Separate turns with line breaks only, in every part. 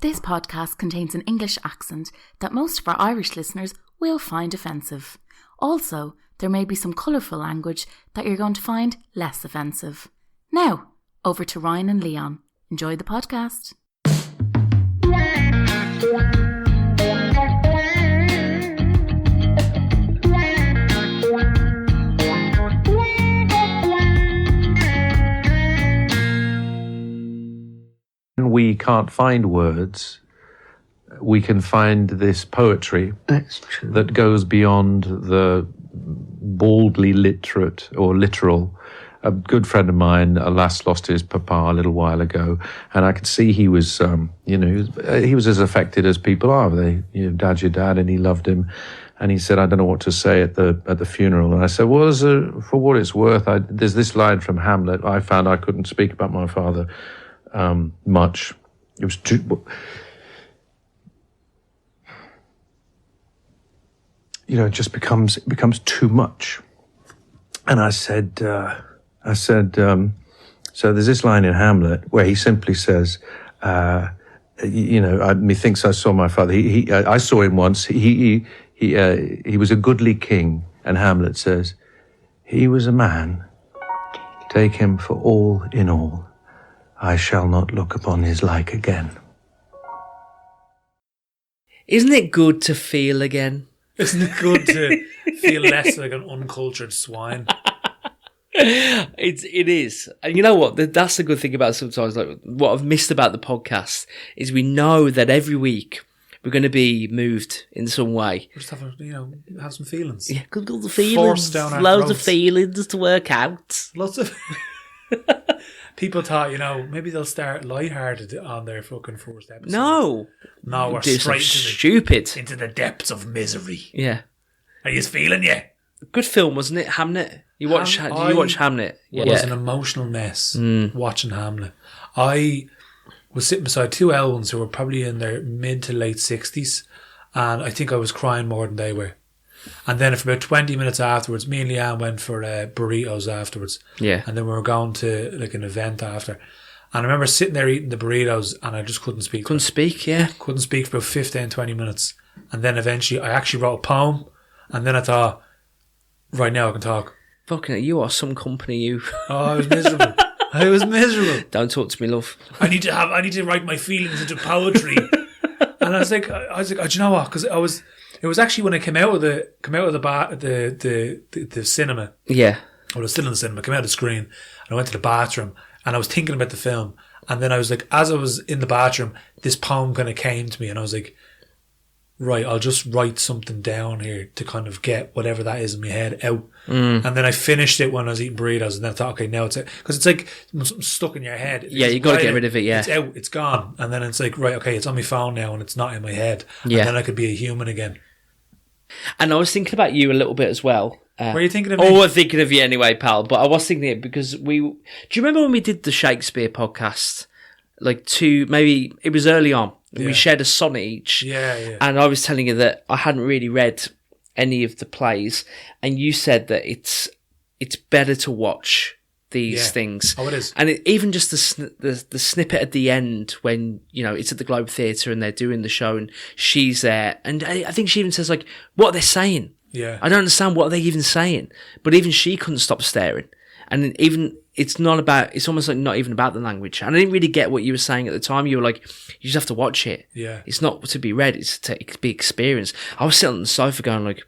This podcast contains an English accent that most of our Irish listeners will find offensive. Also, there may be some colourful language that you're going to find less offensive. Now, over to Ryan and Leon. Enjoy the podcast.
We can't find words, we can find this poetry that goes beyond the baldly literate or literal. A good friend of mine, alas, lost his papa a little while ago, and I could see he was, he was as affected as people are. Dad's your dad, and he loved him. And he said, I don't know what to say at the funeral. And I said, well, for what it's worth, there's this line from Hamlet. I found I couldn't speak about my father much. It was too, it just becomes too much. And I said, so there's this line in Hamlet where he simply says, methinks I saw my father. I saw him once. He was a goodly king. And Hamlet says, he was a man. Take him for all in all. I shall not look upon his like again.
Isn't it good to feel again?
Isn't it good to feel less like an uncultured swine?
It is. And you know what? That's the good thing about sometimes. Like, what I've missed about the podcast is we know that every week we're going to be moved in some way.
We're just have some feelings.
Yeah, good feelings.
Forced down our
loads
throats.
of feelings to work out.
Lots of... People thought, maybe they'll start lighthearted on their fucking first episode.
No,
we're
do
straight
stupid
into the depths of misery.
Yeah,
are you feeling you?
Good film, wasn't it? Hamnet. Did you watch Hamnet?
It was an emotional mess watching Hamlet. I was sitting beside two elves who were probably in their mid to late 60s, and I think I was crying more than they were. And then for about 20 minutes afterwards, me and Leanne went for burritos afterwards. Yeah. And then we were going to like an event after. And I remember sitting there eating the burritos and I just couldn't speak.
Couldn't speak
for about 15, 20 minutes. And then eventually I actually wrote a poem. And then I thought, right now I can talk.
Fucking you are some company, you.
Oh, I was miserable.
Don't talk to me, love.
I need to write my feelings into poetry. And I was like, oh, do you know what? Because it was actually when I came out of the cinema.
Yeah.
I was still in the cinema. I came out of the screen and I went to the bathroom and I was thinking about the film. And then I was like, as I was in the bathroom, this poem kind of came to me and I was like, right, I'll just write something down here to kind of get whatever that is in my head out. And then I finished it when I was eating burritos and then I thought, okay, now it's it. Because it's like something stuck in your head.
Yeah, you got to get rid of it, yeah.
It's out, it's gone. And then it's like, right, okay, it's on my phone now and it's not in my head.
Yeah.
And then I could be a human again.
And I was thinking about you a little bit as well.
Were you thinking of me?
Oh, I'm thinking of you anyway, pal. But I was thinking it because do you remember when we did the Shakespeare podcast? Maybe it was early on. Yeah. We shared a sonnet each.
Yeah.
And I was telling you that I hadn't really read any of the plays. And you said that it's better to watch these things.
Oh, it is.
And even just the snippet at the end when, it's at the Globe Theatre and they're doing the show and she's there. And I think she even says, like, what are they saying?
Yeah.
I don't understand what are they even saying. But even she couldn't stop staring. And even, it's almost like not even about the language. And I didn't really get what you were saying at the time. You were like, you just have to watch it.
Yeah.
It's not to be read, it's to be experienced. I was sitting on the sofa going like,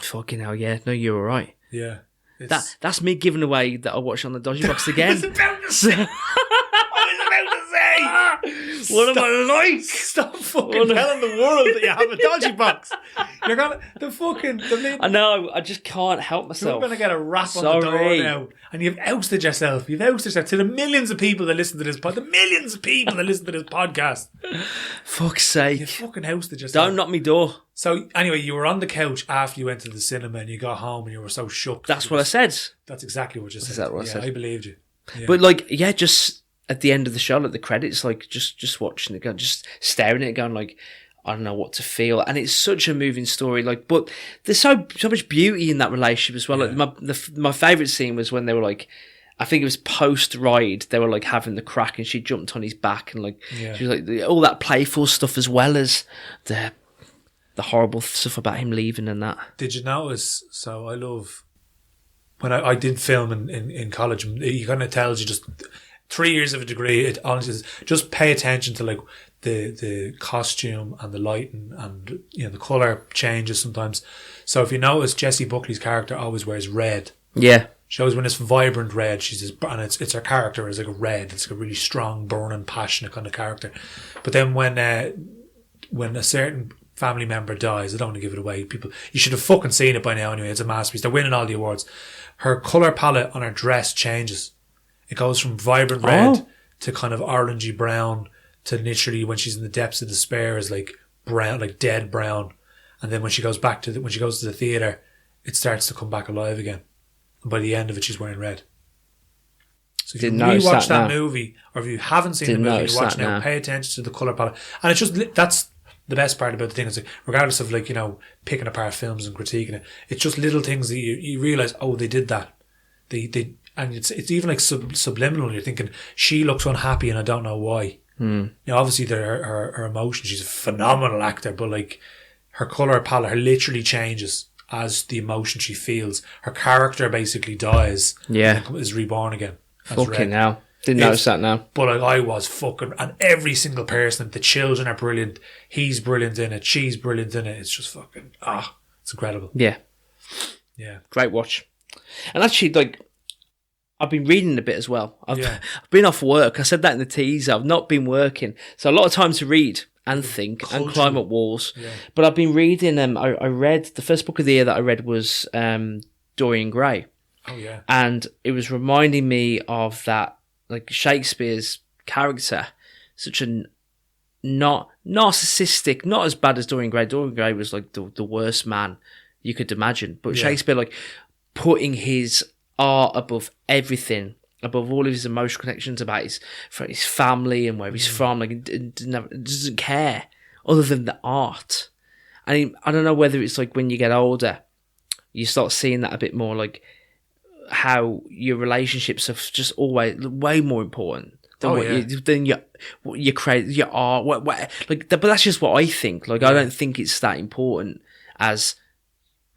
fucking hell, yeah, no, you're all right.
Yeah.
That's me giving away that I watched on the Dodgy Box again.
I was about to say. What am I like? Stop fucking telling the world that you have a dodgy box. You're gonna
I know. I just can't help myself.
You're gonna get a rap on the door now, and you've ousted yourself. You've ousted yourself to the millions of people that listen to this podcast.
Fuck's sake!
You fucking ousted yourself.
Don't knock me door.
So anyway, you were on the couch after you went to the cinema, and you got home, and you were so shook.
That's what I said.
That's exactly what you said.
That's what I said.
I believed you. Yeah.
But just at the end of the show, at the credits, just watching it, just staring at it, going like, I don't know what to feel. And it's such a moving story. But there's so much beauty in that relationship as well. Yeah. Like my favourite scene was when they were like, I think it was post-ride, they were like having the crack and she jumped on his back and like, she was like, all that playful stuff as well as the horrible stuff about him leaving and that.
Did you notice, so I love, when I did film in college, he kind of tells you just 3 years of a degree, it honestly is, just pay attention to like the costume and the lighting and, you know, the colour changes sometimes. So if you notice, Jessie Buckley's character always wears red. Yeah. She always, when it's vibrant red, and it's her character is like a red. It's like a really strong, burning, passionate kind of character. But then when a certain family member dies, I don't want to give it away. People, you should have fucking seen it by now anyway. It's a masterpiece. They're winning all the awards. Her colour palette on her dress changes. It goes from vibrant red to kind of orangey brown to literally, when she's in the depths of despair, is like brown, like dead brown. And then when she goes to the theatre, it starts to come back alive again. And by the end of it, she's wearing red. So if you rewatch that movie, or if you haven't seen the movie, you watch now, pay attention to the colour palette. And it's just, that's the best part about the thing, is like, regardless of like, you know, picking apart films and critiquing it, it's just little things that you realise, oh, they did that. They and it's even like subliminal. You're thinking, she looks unhappy and I don't know why. You know, obviously her emotion, she's a phenomenal actor, but like her colour palette, her literally changes as the emotion she feels. Her character basically dies, and is reborn again.
Fucking hell. Didn't notice that now.
But like, I was fucking, and every single person, the children are brilliant, he's brilliant in it, she's brilliant in it. It's just fucking, it's incredible.
Yeah. Great watch. And actually, like, I've been reading a bit as well. I've been off work. I said that in the teaser. I've not been working. So a lot of time to read and think and climb up walls. Yeah. But I've been reading, I read, the first book of the year that I read was Dorian Gray.
Oh, yeah.
And it was reminding me of that, like, Shakespeare's character, such a not narcissistic, not as bad as Dorian Gray. Dorian Gray was like the worst man you could imagine. But Shakespeare, like, putting his art above everything, above all of his emotional connections about his family and where he's from, like, doesn't care other than the art. And I don't know whether it's like when you get older, you start seeing that a bit more, like how your relationships are just always way more important than your credit, your art, like. But that's just what I think. Like, I don't think it's that important as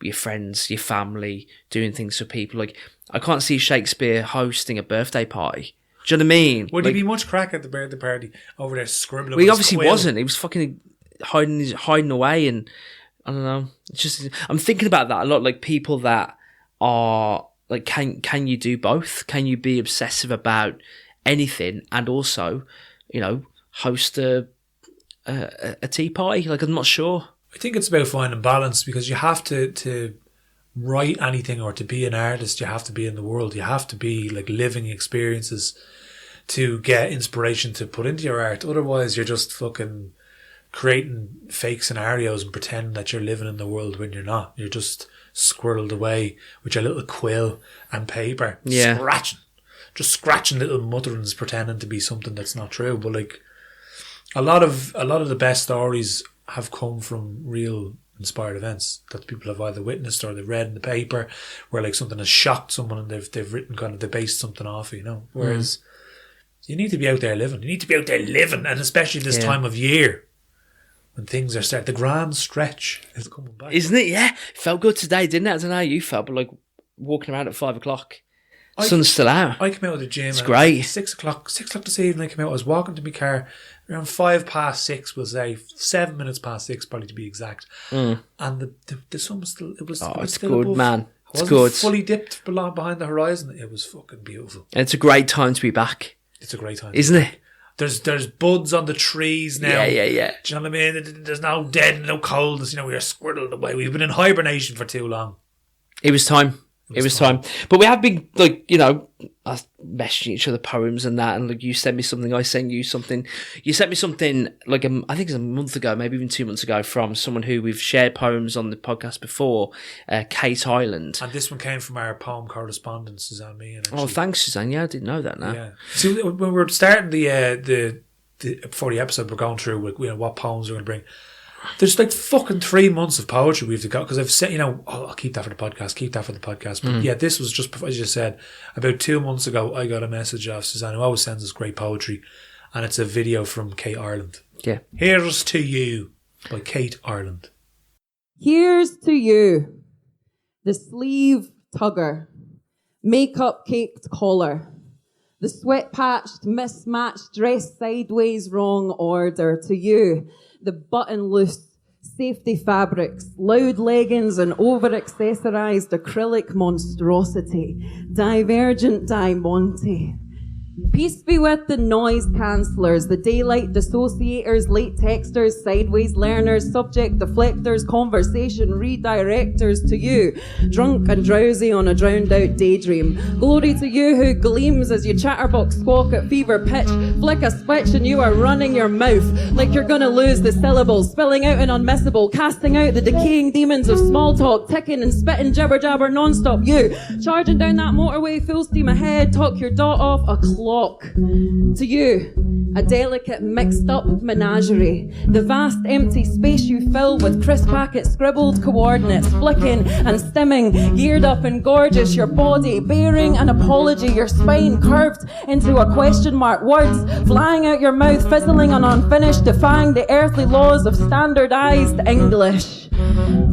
your friends, your family, doing things for people. Like, I can't see Shakespeare hosting a birthday party. Do you know what I mean?
Would he be much crack at the birthday party over there scribbling?
Well, he obviously wasn't. He was fucking hiding away, and I don't know. It's just, I'm thinking about that a lot. Like, people that are like, can you do both? Can you be obsessive about anything and also, you know, host a tea party? Like, I'm not sure.
I think it's about finding balance, because you have to write anything or to be an artist, you have to be in the world. You have to be like living experiences to get inspiration to put into your art. Otherwise, you're just fucking creating fake scenarios and pretending that you're living in the world when you're not. You're just squirreled away with your little quill and paper, scratching little mutterings, pretending to be something that's not true. But like, a lot of the best stories have come from real inspired events that people have either witnessed or they've read in the paper, where like something has shocked someone and they've written kind of, they based something off, you know. Whereas you need to be out there living. You need to be out there living, and especially this time of year when things are starting. The grand stretch is coming back,
isn't it? Yeah, felt good today, didn't it? I don't know how you felt, but like walking around at 5 o'clock. Sun's still out.
I came out of the gym.
It's great.
6 o'clock this evening I came out. I was walking to my car around 6:05, we'll say 7 minutes past 6, probably to be exact. And the sun was still. It was still
good,
above.
Man.
It's good. Fully dipped behind the horizon. It was fucking beautiful.
And it's a great time to be back.
It's a great time,
isn't it?
There's buds on the trees now.
Yeah.
Do you know what I mean? There's no dead, no coldness. You know, we are squirreled away. We've been in hibernation for too long.
It was time. It was time. But we have been, like, you know, us messaging each other poems and that, and like, you sent me something, I sent you something. You sent me something like I think it's a month ago, maybe even 2 months ago, from someone who we've shared poems on the podcast before, Kate Island.
And this one came from our poem correspondent, Suzanne Meehan.
Oh, thanks, Suzanne. Yeah, I didn't know that now.
Yeah. See, when we were starting the before the episode, we're going through, you know, what poems we're going to bring. There's like fucking 3 months of poetry we've got, because I've said, I'll keep that for the podcast. But yeah, this was just, as you said, about 2 months ago, I got a message off Suzanne, who always sends us great poetry, and it's a video from Kate Ireland.
Yeah.
Here's to You by Kate Ireland.
Here's to you, the sleeve tugger, makeup caked collar, the sweat-patched, mismatched, dress sideways, wrong order. To you, the button-loose, safety fabrics, loud leggings and over-accessorized acrylic monstrosity, divergent diamante. Peace be with the noise cancellors, the daylight dissociators, late texters, sideways learners, subject deflectors, conversation redirectors. To you, drunk and drowsy on a drowned out daydream. Glory to you who gleams as you chatterbox squawk at fever pitch, flick a switch and you are running your mouth like you're gonna lose the syllables, spilling out an unmissable, casting out the decaying demons of small talk, ticking and spitting jibber jabber non-stop. You, charging down that motorway full steam ahead, talk your dot off a clock. To you, a delicate mixed up menagerie, the vast empty space you fill with crisp packet scribbled coordinates, flicking and stimming, geared up and gorgeous, your body bearing an apology, your spine curved into a question mark, words flying out your mouth, fizzling and unfinished, defying the earthly laws of standardized English.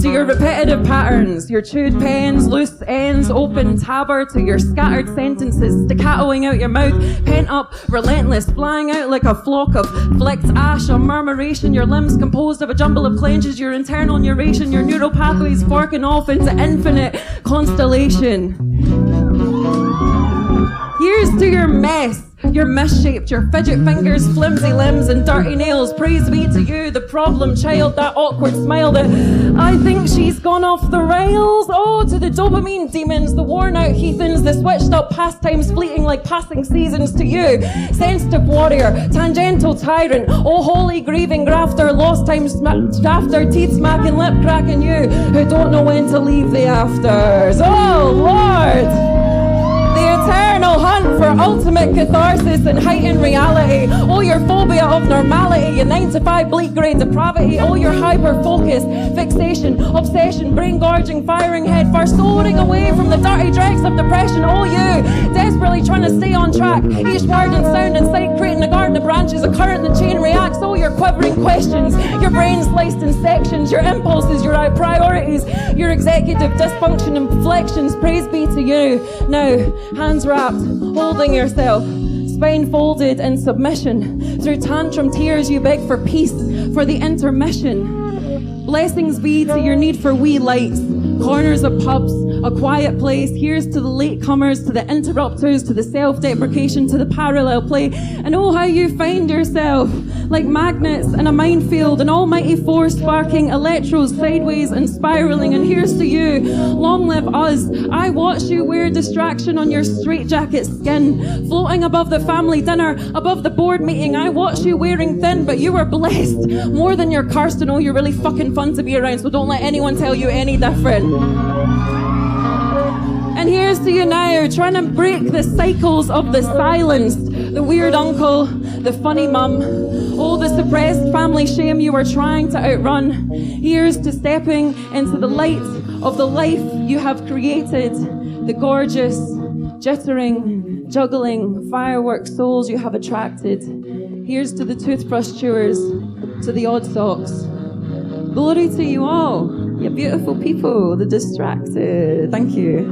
To your repetitive patterns, your chewed pens, loose ends, open tabber, to your scattered sentences, staccatoing out your mouth, pent up, relentless, flying out like a flock of flicked ash, a murmuration, your limbs composed of a jumble of clenches, your internal narration, your neural pathways forking off into infinite constellation. Here's to your mess, your misshaped, your fidget fingers, flimsy limbs and dirty nails. Praise be to you, the problem child, that awkward smile that I think she's gone off the rails. Oh, to the dopamine demons, the worn out heathens, the switched up pastimes fleeting like passing seasons. To you, sensitive warrior, tangential tyrant, oh holy grieving grafter, lost time after, teeth smacking, lip cracking you, who don't know when to leave the afters. Oh Lord! The eternal hunt for ultimate catharsis and heightened reality. Oh, your phobia of normality, your 9 to 5 bleak grade depravity. Oh, your hyper-focus, fixation, obsession, brain-gorging, firing head first, soaring away from the dirty dregs of depression. Oh, you, desperately trying to stay on track. Each word and sound in sight, creating a garden of branches, a current the chain reacts. Oh, your quivering questions, your brain sliced in sections, your impulses, your priorities, your executive dysfunction and flexions. Praise be to you. Now, hands wrapped, holding yourself, spine folded in submission. Through tantrum tears you beg for peace, for the intermission. Blessings be to your need for wee lights, corners of pubs, a quiet place. Here's to the latecomers, to the interrupters, to the self-deprecation, to the parallel play. And oh, how you find yourself like magnets in a minefield, an almighty force sparking electrodes sideways and spiraling. And here's to you, long live us. I watch you wear distraction on your straitjacket skin, floating above the family dinner, above the board meeting. I watch you wearing thin, but you are blessed more than you're cursed. And oh, you're really fucking fun to be around, so don't let anyone tell you any different. And here's to you now, trying to break the cycles of the silenced, the weird uncle, the funny mum, all the suppressed family shame you are trying to outrun. Here's to stepping into the light of the life you have created, the gorgeous, jittering, juggling, firework souls you have attracted. Here's to the toothbrush chewers, to the odd socks. Glory to you all, you beautiful people, the distracted. Thank you.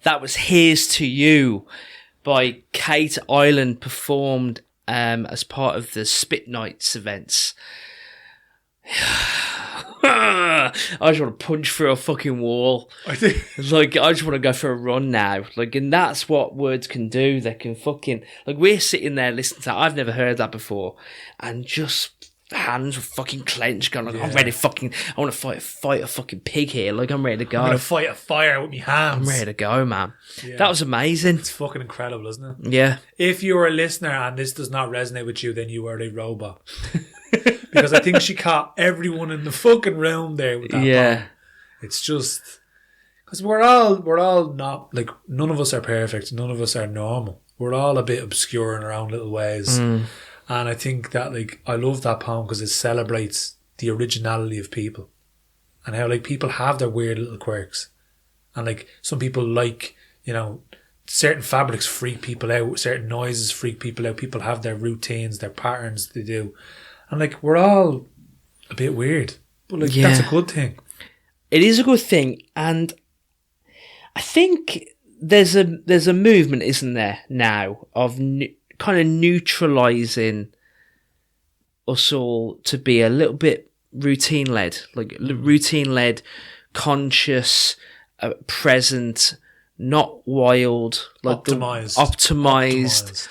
That was Here's to You by Kate Ireland, performed as part of the Spit Nights events. I just want to punch through a fucking wall. I just want to go for a run now. And that's what words can do. They can fucking, we're sitting there listening to that. I've never heard that before. And just hands were fucking clenched, going I'm ready I want to fight a fucking pig here. I'm ready to go.
I'm going to fight a fire with my hands.
I'm ready to go, man. Yeah. That was amazing.
It's fucking incredible, isn't it?
Yeah.
If you're a listener and this does not resonate with you, then you are a robot. Because I think she caught everyone in the fucking room there with that bomb. It's just... Because we're all not, like, none of us are perfect. None of us are normal. We're all a bit obscure in our own little ways. And I think that, like, I love that poem because it celebrates the originality of people and how, like, people have their weird little quirks. And, like, some people like, you know, certain fabrics freak people out, certain noises freak people out. People have their routines, their patterns they do. And, like, we're all a bit weird. But, like, that's a good thing.
It is a good thing. And I think there's a movement, isn't there, now, of kind of neutralising us all to be a little bit routine-led. Like, routine-led, conscious, present, not wild. Like optimised.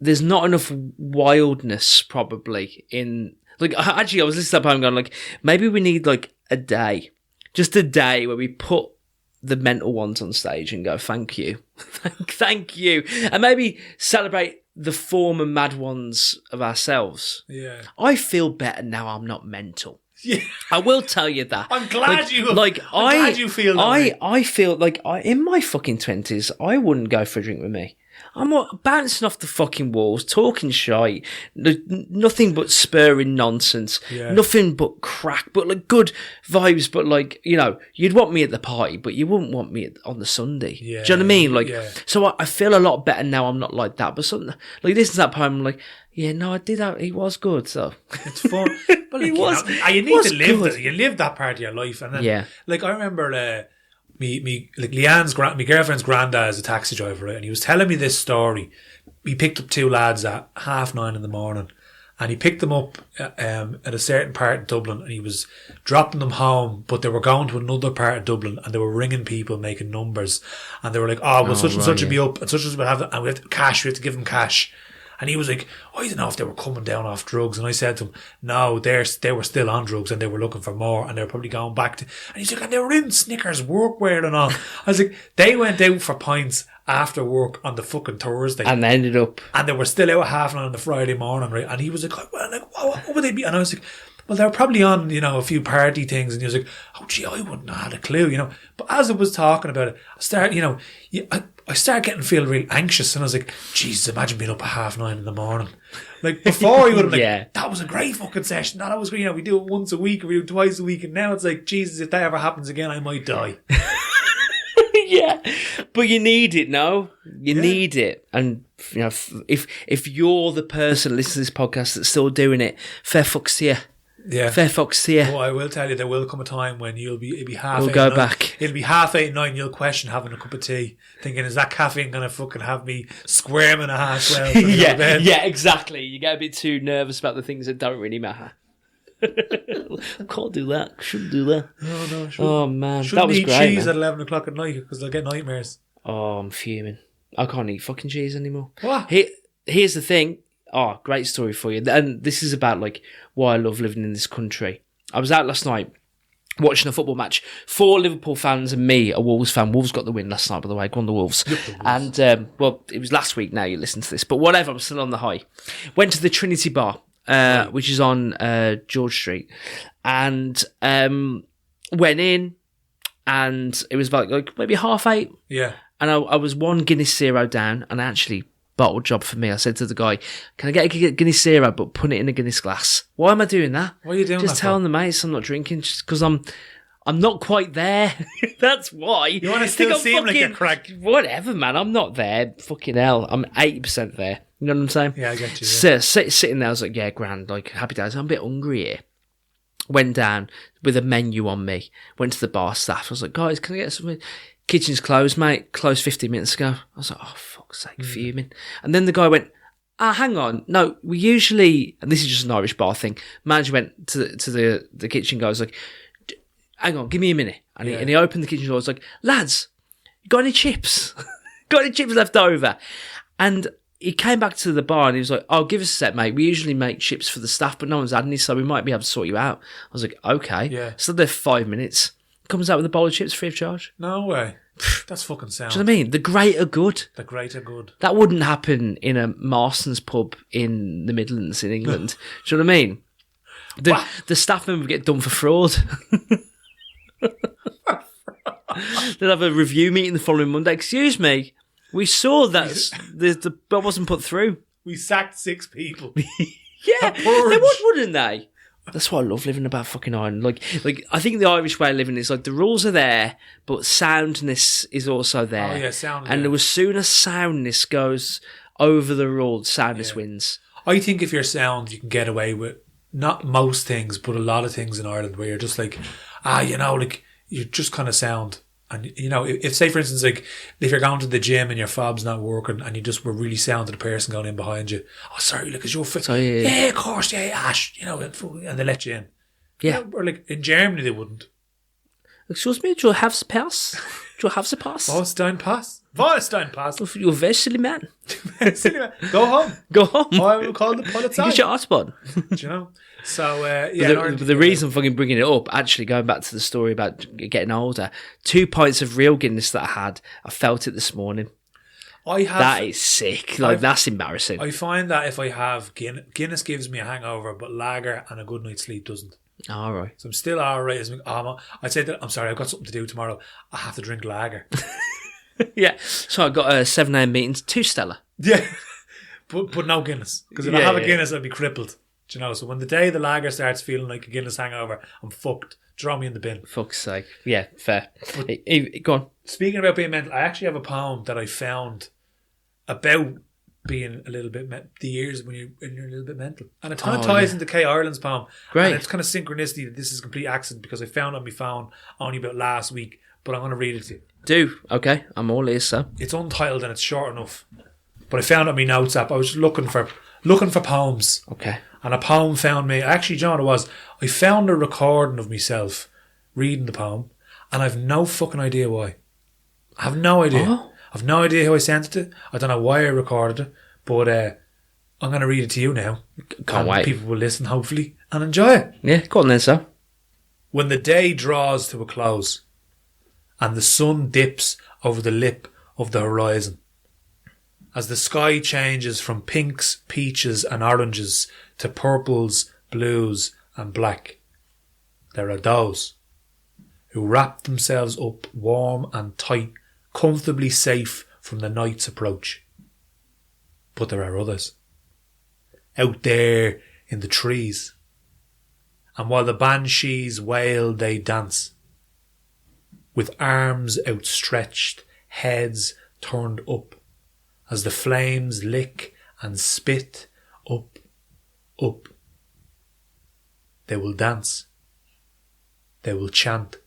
There's not enough wildness, probably, in... Like, actually, I was listening to that poem going, like, maybe we need, like, a day. Just a day where we put the mental ones on stage and go, thank you. Thank you. And maybe celebrate the form and mad ones of ourselves.
Yeah.
I feel better now I'm not mental.
Yeah.
I will tell you that.
I'm glad
glad
you feel that way.
I feel like in my fucking 20s, I wouldn't go for a drink with me. I'm bouncing off the fucking walls, talking shite, nothing but spurring nonsense, nothing but crack, but like good vibes. But like, you know, you'd want me at the party, but you wouldn't want me on the Sunday.
Yeah,
do you know what I mean? Like, so I feel a lot better now. I'm not like that. But something like listen to that poem, I'm like, yeah, no, I did that. It was good. So
it's fun. But like, you need to live it. You live that part of your life, and then, like I remember. My girlfriend's granddad is a taxi driver, right? And he was telling me this story. He picked up two lads at 9:30 in the morning, and he picked them up at a certain part of Dublin, and he was dropping them home, but they were going to another part of Dublin, and they were ringing people, making numbers, and they were like, "Oh, well, such and such will be up, and such and such will have it, and we have cash. We have to give them cash." And he was like, I don't know if they were coming down off drugs. And I said to him, no, they were still on drugs and they were looking for more and they were probably going back to... And he's like, and they were in Snickers workwear and all. I was like, they went out for pints after work on the fucking Thursday.
And they ended up...
And they were still out at 9:30 on the Friday morning, right? And he was like, what would they be? And I was like, well, they were probably on, you know, a few party things. And he was like, oh, gee, I wouldn't have had a clue, you know. But as I was talking about it, I started feeling real anxious, and I was like, Jesus, imagine being up at 9:30 in the morning. Like, before, you would have like, that was a great fucking session. That was great. You know, we do it once a week, or we do it twice a week, and now it's like, Jesus, if that ever happens again, I might die.
Yeah, but you need it, no? You need it. And, you know, if you're the person listening to this podcast that's still doing it, fair fucks to you.
Yeah.
Fair fucks to you.
Oh, I will tell you, there will come a time when it'll be half.
We'll go back.
It'll be 8:30, 9. You'll question having a cup of tea, thinking, is that caffeine gonna fucking have me squirming a half 12?
Yeah, exactly. You get a bit too nervous about the things that don't really matter. I can't do that. Shouldn't do that.
No.
Oh man,
shouldn't
that was
eat
great.
cheese
man.
at 11 o'clock at night because they'll get nightmares.
Oh, I'm fuming. I can't eat fucking cheese anymore.
What?
Here's the thing. Oh, great story for you. And this is about like why I love living in this country. I was out last night watching a football match. 4 Liverpool fans and me, a Wolves fan. Wolves got the win last night, by the way. Go on the Wolves. And, well, it was last week now you listen to this. But whatever, I'm still on the high. Went to the Trinity Bar, which is on George Street. And went in, and it was about like maybe 8:30.
Yeah.
And I was 1 Guinness Zero down, and actually... bottle job for me. I said to the guy, can I get a Guinness Zero but put it in a Guinness glass? Why am I doing that?
What are you doing?
Just telling the mates I'm not drinking just because I'm not quite there. That's why.
You want to still seem like a crack.
Whatever, man. I'm not there. Fucking hell. I'm 80% there. You know what I'm saying?
Yeah, I get you. Yeah.
Sitting there, I was like, yeah, grand. Like, happy days. I'm a bit hungry here. Went down with a menu on me. Went to the bar staff. I was like, guys, can I get something? Kitchen's closed, mate. Closed 15 minutes ago. I was like, oh, fuck's sake, fuming. And then the guy went, hang on. No, we usually, and this is just an Irish bar thing. Manager went to the kitchen guy. I was like, hang on, give me a minute. And he opened the kitchen door. I was like, lads, you got any chips? Got any chips left over? And he came back to the bar and he was like, oh, give us a sec, mate. We usually make chips for the staff, but no one's had any, so we might be able to sort you out. I was like, okay.
Yeah.
So there 5 minutes. Comes out with a bowl of chips free of charge.
No way. That's fucking sound.
Do you know what I mean? The greater good.
The greater good.
That wouldn't happen in a Marston's pub in the Midlands in England. Do you know what I mean? The staff member would get done for fraud. They'll have a review meeting the following Monday. Excuse me, we saw that the bill wasn't put through.
We sacked 6 people.
Yeah, they would, wouldn't they? That's why I love living about fucking Ireland. Like I think the Irish way of living is like the rules are there, but soundness is also there.
Oh yeah, sound.
And as soon as soundness goes over the rules, soundness wins.
I think if you're sound, you can get away with not most things, but a lot of things in Ireland where you're just like, like you're just kind of sound. And, if say, for instance, like, if you're going to the gym and your fob's not working and you just were really sound to the person going in behind you, oh, sorry, look, is your fit? Yeah, of course, yeah, Ash, and they let you in.
Yeah.
Or like, in Germany, they wouldn't.
Excuse me, do you have the pass? Do you have the pass?
Warstein pass? Warstein pass.
You're a very silly man.
Go home.
Go home.
I will call the Polizei.
Get your hotspot.
Do you know? So,
the reason I'm fucking bringing it up, actually going back to the story about getting older, 2 pints of real Guinness that I felt it this morning. That is sick. That's embarrassing.
I find that if I have Guinness gives me a hangover, but lager and a good night's sleep doesn't.
All right.
So I'm still all right. I'd say that, I'm sorry, I've got something to do tomorrow. I have to drink lager.
Yeah. So I got 7 a.m. meetings, 2 Stella.
Yeah. But no Guinness. Because if I have a Guinness, I'd be crippled. Do you know? So when the day the lager starts feeling like a Guinness hangover, I'm fucked. Draw me in the bin.
Fuck's sake. Yeah, fair. Go on.
Speaking about being mental, I actually have a poem that I found about being a little bit the years when you're a little bit mental, and it kind of ties into Kay Ireland's poem.
Great.
And it's kind of synchronicity that this is a complete accident because I found it on my phone only about last week. But I'm going to read it to you.
Do okay. I'm all ears, sir.
It's untitled and it's short enough. But I found it on my notes app. I was looking for poems.
Okay.
And a poem found me. Actually, John, I found a recording of myself reading the poem, and I've no fucking idea why. I have no idea.
Oh.
I've no idea how I sent it. I don't know why I recorded it, but I'm going to read it to you now.
Can't wait.
People will listen, hopefully, and enjoy it.
Yeah, go on then, sir.
When the day draws to a close, and the sun dips over the lip of the horizon, as the sky changes from pinks, peaches and oranges to purples, blues and black, there are those who wrap themselves up warm and tight, comfortably safe from the night's approach. But there are others out there in the trees, and while the banshees wail, they dance, with arms outstretched, heads turned up, as the flames lick and spit up, up. They will dance, they will chant,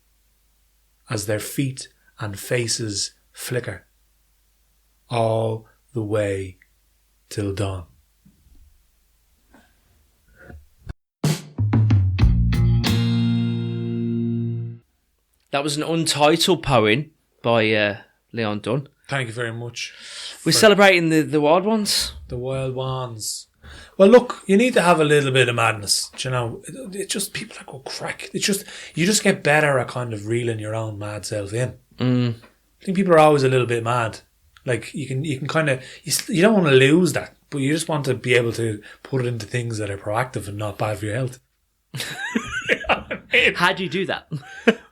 as their feet and faces flicker, all the way till dawn.
That was an untitled poem by Leon Dunne.
Thank you very much.
We're celebrating the wild ones.
The wild ones. Well, look, you need to have a little bit of madness. Do you know, it's just people that go crack. You just get better at kind of reeling your own mad self in. I think people are always a little bit mad. Like you can kind of you don't want to lose that, but you just want to be able to put it into things that are proactive and not bad for your health.
How do you do that?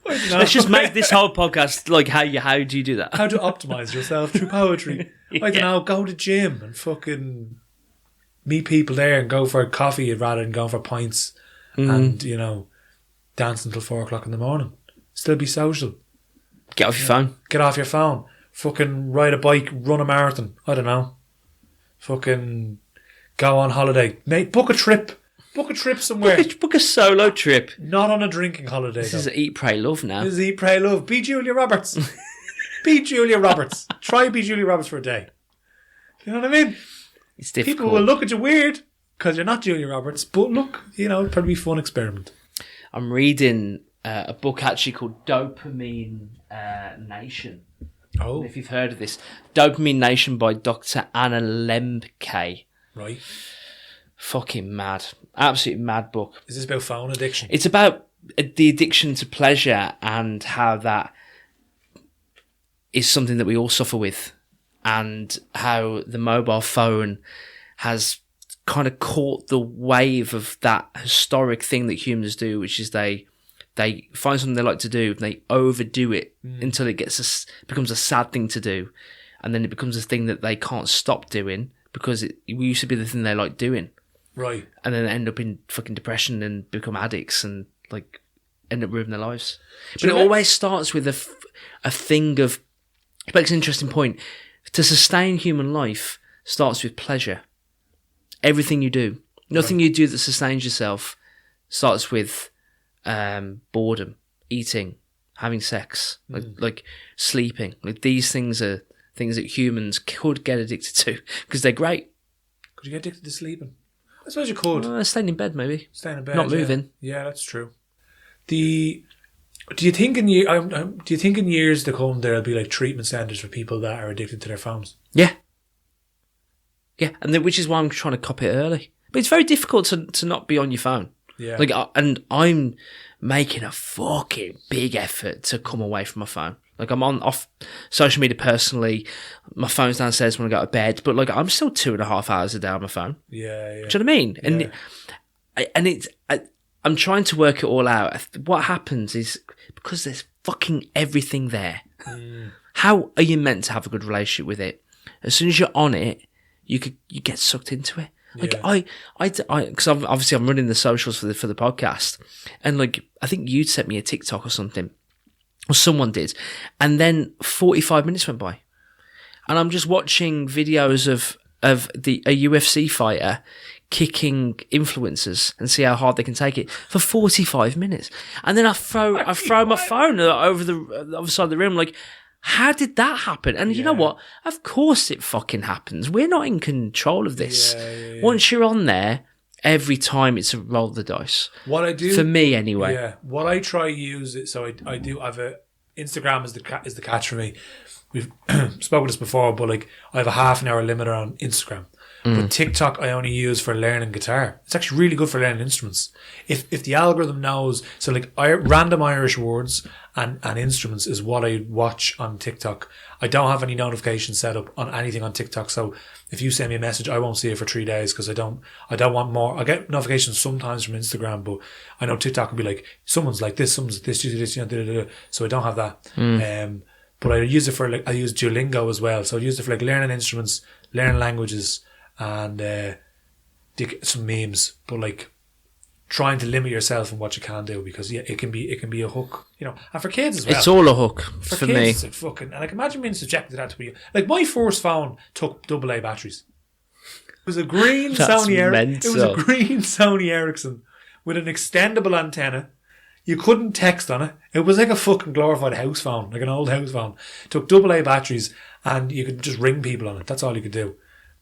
Let's just make this whole podcast like how do you do that?
How to optimize yourself through poetry. I don't know, go to gym and fucking meet people there and go for a coffee rather than going for pints and, dance until 4 o'clock in the morning. Still be social.
Get off your phone.
Get off your phone. Fucking ride a bike, run a marathon. I don't know. Fucking go on holiday. Mate, book a trip. Book a trip somewhere.
Book a solo trip.
Not on a drinking holiday.
This is Eat, Pray, Love now.
This is Eat, Pray, Love. Be Julia Roberts. Be Julia Roberts. Try be Julia Roberts for a day. You know what I mean?
It's difficult.
People will look at you weird because you're not Julia Roberts. But look, it'll probably be a fun experiment.
I'm reading a book actually called Dopamine Nation.
Oh.
If you've heard of this. Dopamine Nation by Dr. Anna Lemke.
Right.
Fucking mad. Absolutely mad book.
Is this about phone addiction?
It's about the addiction to pleasure and how that is something that we all suffer with, and how the mobile phone has kind of caught the wave of that historic thing that humans do, which is they they find something they like to do and they overdo it until it becomes a sad thing to do, and then it becomes a thing that they can't stop doing because it used to be the thing they like doing.
Right.
And then they end up in fucking depression and become addicts and like end up ruining their lives. But it always starts with a thing of, it makes an interesting point. To sustain human life starts with pleasure. Everything you do. Nothing you do that sustains yourself starts with boredom, eating, having sex, like sleeping. Like these things are things that humans could get addicted to because they're great.
Could you get addicted to sleeping? I suppose you could.
Staying in bed, maybe.
Staying in bed,
not moving.
Yeah, that's true. Do you think in years to come there'll be like treatment centres for people that are addicted to their phones?
Yeah, and which is why I'm trying to cop it early. But it's very difficult to not be on your phone.
Yeah.
Like, and I'm making a fucking big effort to come away from my phone. Like, I'm off social media personally. My phone's downstairs when I go to bed, but like, I'm still 2.5 hours a day on my phone.
Yeah.
Do you know what I mean? And I'm trying to work it all out. What happens is because there's fucking everything there. How are you meant to have a good relationship with it? As soon as you're on it, you get sucked into it. Like because obviously I'm running the socials for the podcast, and like I think you'd sent me a TikTok or something, or someone did, and then 45 minutes went by, and I'm just watching videos of a UFC fighter kicking influencers and see how hard they can take it for 45 minutes, and then I throw my phone over the other side of the room, like. How did that happen? And you know what? Of course it fucking happens. We're not in control of this. Yeah. Once you're on there, every time it's a roll of the dice. What I do... For me, anyway.
Yeah. What I try to use it... So I have Instagram is the catch for me. We've spoken this before, but like I have a half an hour limit on Instagram. But TikTok I only use for learning guitar. It's actually really good for learning instruments. If the algorithm knows, so like random Irish words and instruments is what I watch on TikTok. I don't have any notifications set up on anything on TikTok. So if you send me a message, I won't see it for 3 days because I don't want more. I get notifications sometimes from Instagram, but I know TikTok will be like, someone's like this, someone's this, so I don't have that. But I use it for like, I use Duolingo as well. So I use it for like learning instruments, learning languages, and some memes, but like trying to limit yourself in what you can do because it can be a hook, you know. And for kids as well,
it's all a hook for
kids,
me.
It's like fucking, and like imagine being subjected to that to be like my first phone took AA batteries. It was a green Sony Ericsson. It was a green Sony Ericsson with an extendable antenna. You couldn't text on it. It was like a fucking glorified house phone, like an old house phone. It took AA batteries, and you could just ring people on it. That's all you could do.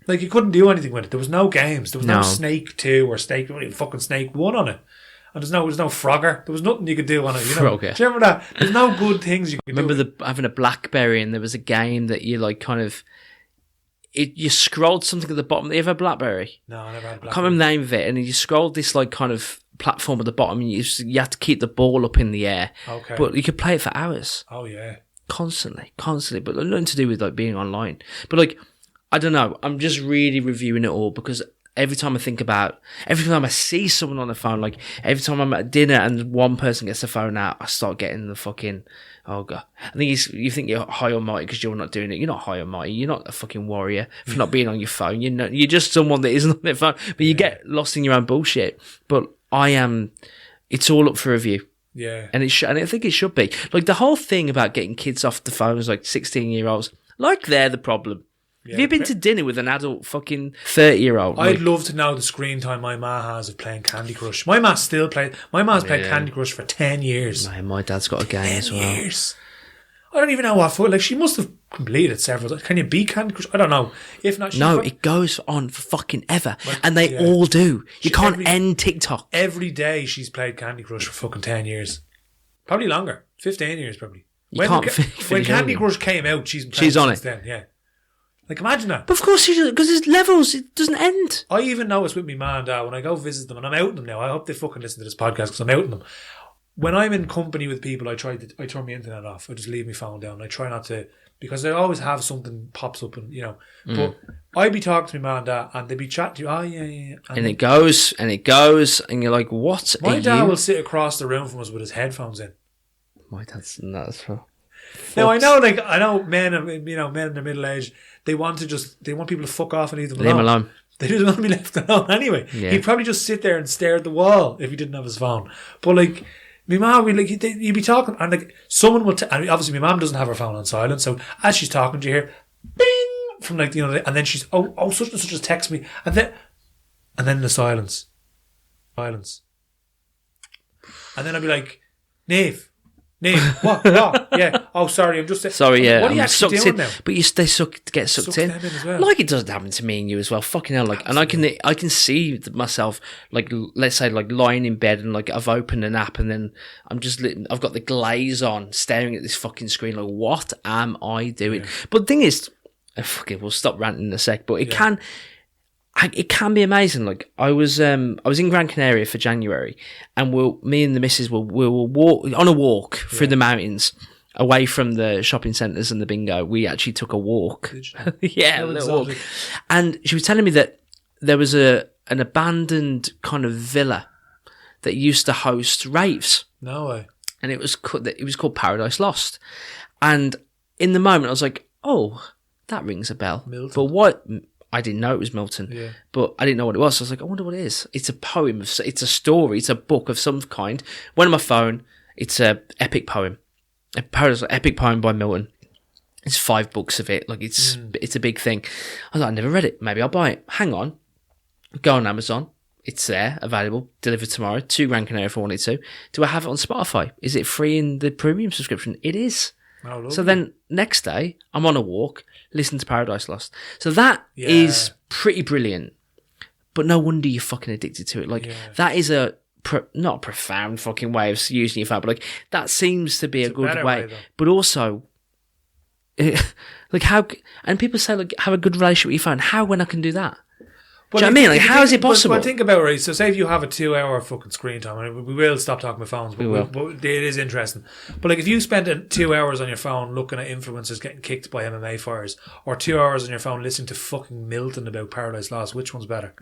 Like, you couldn't do anything with it. There was no games. There was no Snake 2 or fucking Snake 1 on it. And there was no Frogger. There was nothing you could do on it, you know.
Frogger.
Do you remember that? There's no good things you could do.
Remember having a BlackBerry, and there was a game that you like kind of... you scrolled something at the bottom. You ever had a BlackBerry?
No, I never had a BlackBerry.
I can't remember the name of it. And you scrolled this like kind of platform at the bottom, and you had to keep the ball up in the air.
Okay.
But you could play it for hours.
Oh, yeah.
Constantly. But nothing to do with like being online. But like... I don't know. I'm just really reviewing it all because every time I see someone on the phone, like every time I'm at dinner and one person gets the phone out, I start getting the fucking, oh God. I think you think you're high and mighty because you're not doing it. You're not high and mighty. You're not a fucking warrior for not being on your phone. You're just someone that isn't on their phone, but you get lost in your own bullshit. But it's all up for review.
Yeah.
And I think it should be. Like the whole thing about getting kids off the phones, like 16-year-olds, like they're the problem. Yeah. Have you been to dinner with an adult fucking 30-year-old?
I'd love to know the screen time my ma has of playing Candy Crush. My ma's played Candy Crush for 10 years.
My dad's got a game as well.
10 years. I don't even know what for. Like, she must have completed several times. Can you beat Candy Crush? I don't know. If not,
it goes on for fucking ever. And they all do. You can't end TikTok.
Every day she's played Candy Crush for fucking 10 years. Probably longer. 15 years, probably. When Candy Crush came out, she's
on it.
Then, yeah. Like, imagine that.
But of course, because there's levels, it doesn't end.
I even notice with me ma and dad, when I go visit them, and I'm out them now, I hope they fucking listen to this podcast because I'm out them. when I'm in company with people, I turn my internet off. I just leave my phone down. I try not to, because I always have something pops up and, but I'd be talking to my mum and dad and they'd be chatting to you, oh yeah.
And it goes and you're like, what are
my dad
you?
will sit across the room from us with his headphones in.
My dad's nuts.
Now I know men in their middle age, they want people to fuck off and leave them alone. They just want to be left alone anyway. Yeah. He'd probably just sit there and stare at the wall if he didn't have his phone. But like, my mom, you'd be talking and like someone will, and obviously my mom doesn't have her phone on silent, so as she's talking to you hear, bing, from like, and then she's, such and such has texted me, and then the silence. And then I'd be like, Neve, what? Yeah. Oh, sorry. I'm just
sorry. Yeah.
What are you actually doing now?
But get sucked in.
As well.
Like it doesn't happen to me and you as well. Fucking hell. Like, absolutely. And I can see myself like, let's say like lying in bed and like I've opened an app and then I've got the glaze on, staring at this fucking screen. Like, what am I doing? Yeah. But the thing is, we'll stop ranting in a sec. But it can be amazing. Like I was in Gran Canaria for January, and me and the missus will walk on a walk through the mountains, away from the shopping centres and the bingo. We actually took a walk. Yeah, a little walk. And she was telling me that there was an abandoned kind of villa that used to host raves.
No way.
And it was called Paradise Lost. And in the moment, I was like, oh, that rings a bell.
Milton.
But what? I didn't know it was Milton,
yeah.
But I didn't know what it was. So I was like, I wonder what it is. It's a poem, it's a story, it's a book of some kind. Went on my phone, it's a epic poem. Epic poem by Milton. It's 5 books of it. Like it's a big thing. I was like, I never read it. Maybe I'll buy it. Hang on. Go on Amazon. It's there, available, delivered tomorrow to Gran Canaria if I wanted to. Do I have it on Spotify? Is it free in the premium subscription? It is.
Oh,
so then next day, I'm on a walk, listen to Paradise Lost. So that is pretty brilliant. But no wonder you're fucking addicted to it. Like, that is not a profound fucking way of using your phone, but like, that seems to be a good way. But also, like, how, and people say, like, have a good relationship with your phone. How, when I can do that? Do you know what I mean? Like, how is it possible?
Well, think about it, right? So say if you have a 2-hour fucking screen time, and we will stop talking about phones, but it is interesting. But like if you spend 2 hours on your phone looking at influencers getting kicked by MMA fighters, or 2 hours on your phone listening to fucking Milton about Paradise Lost, which one's better?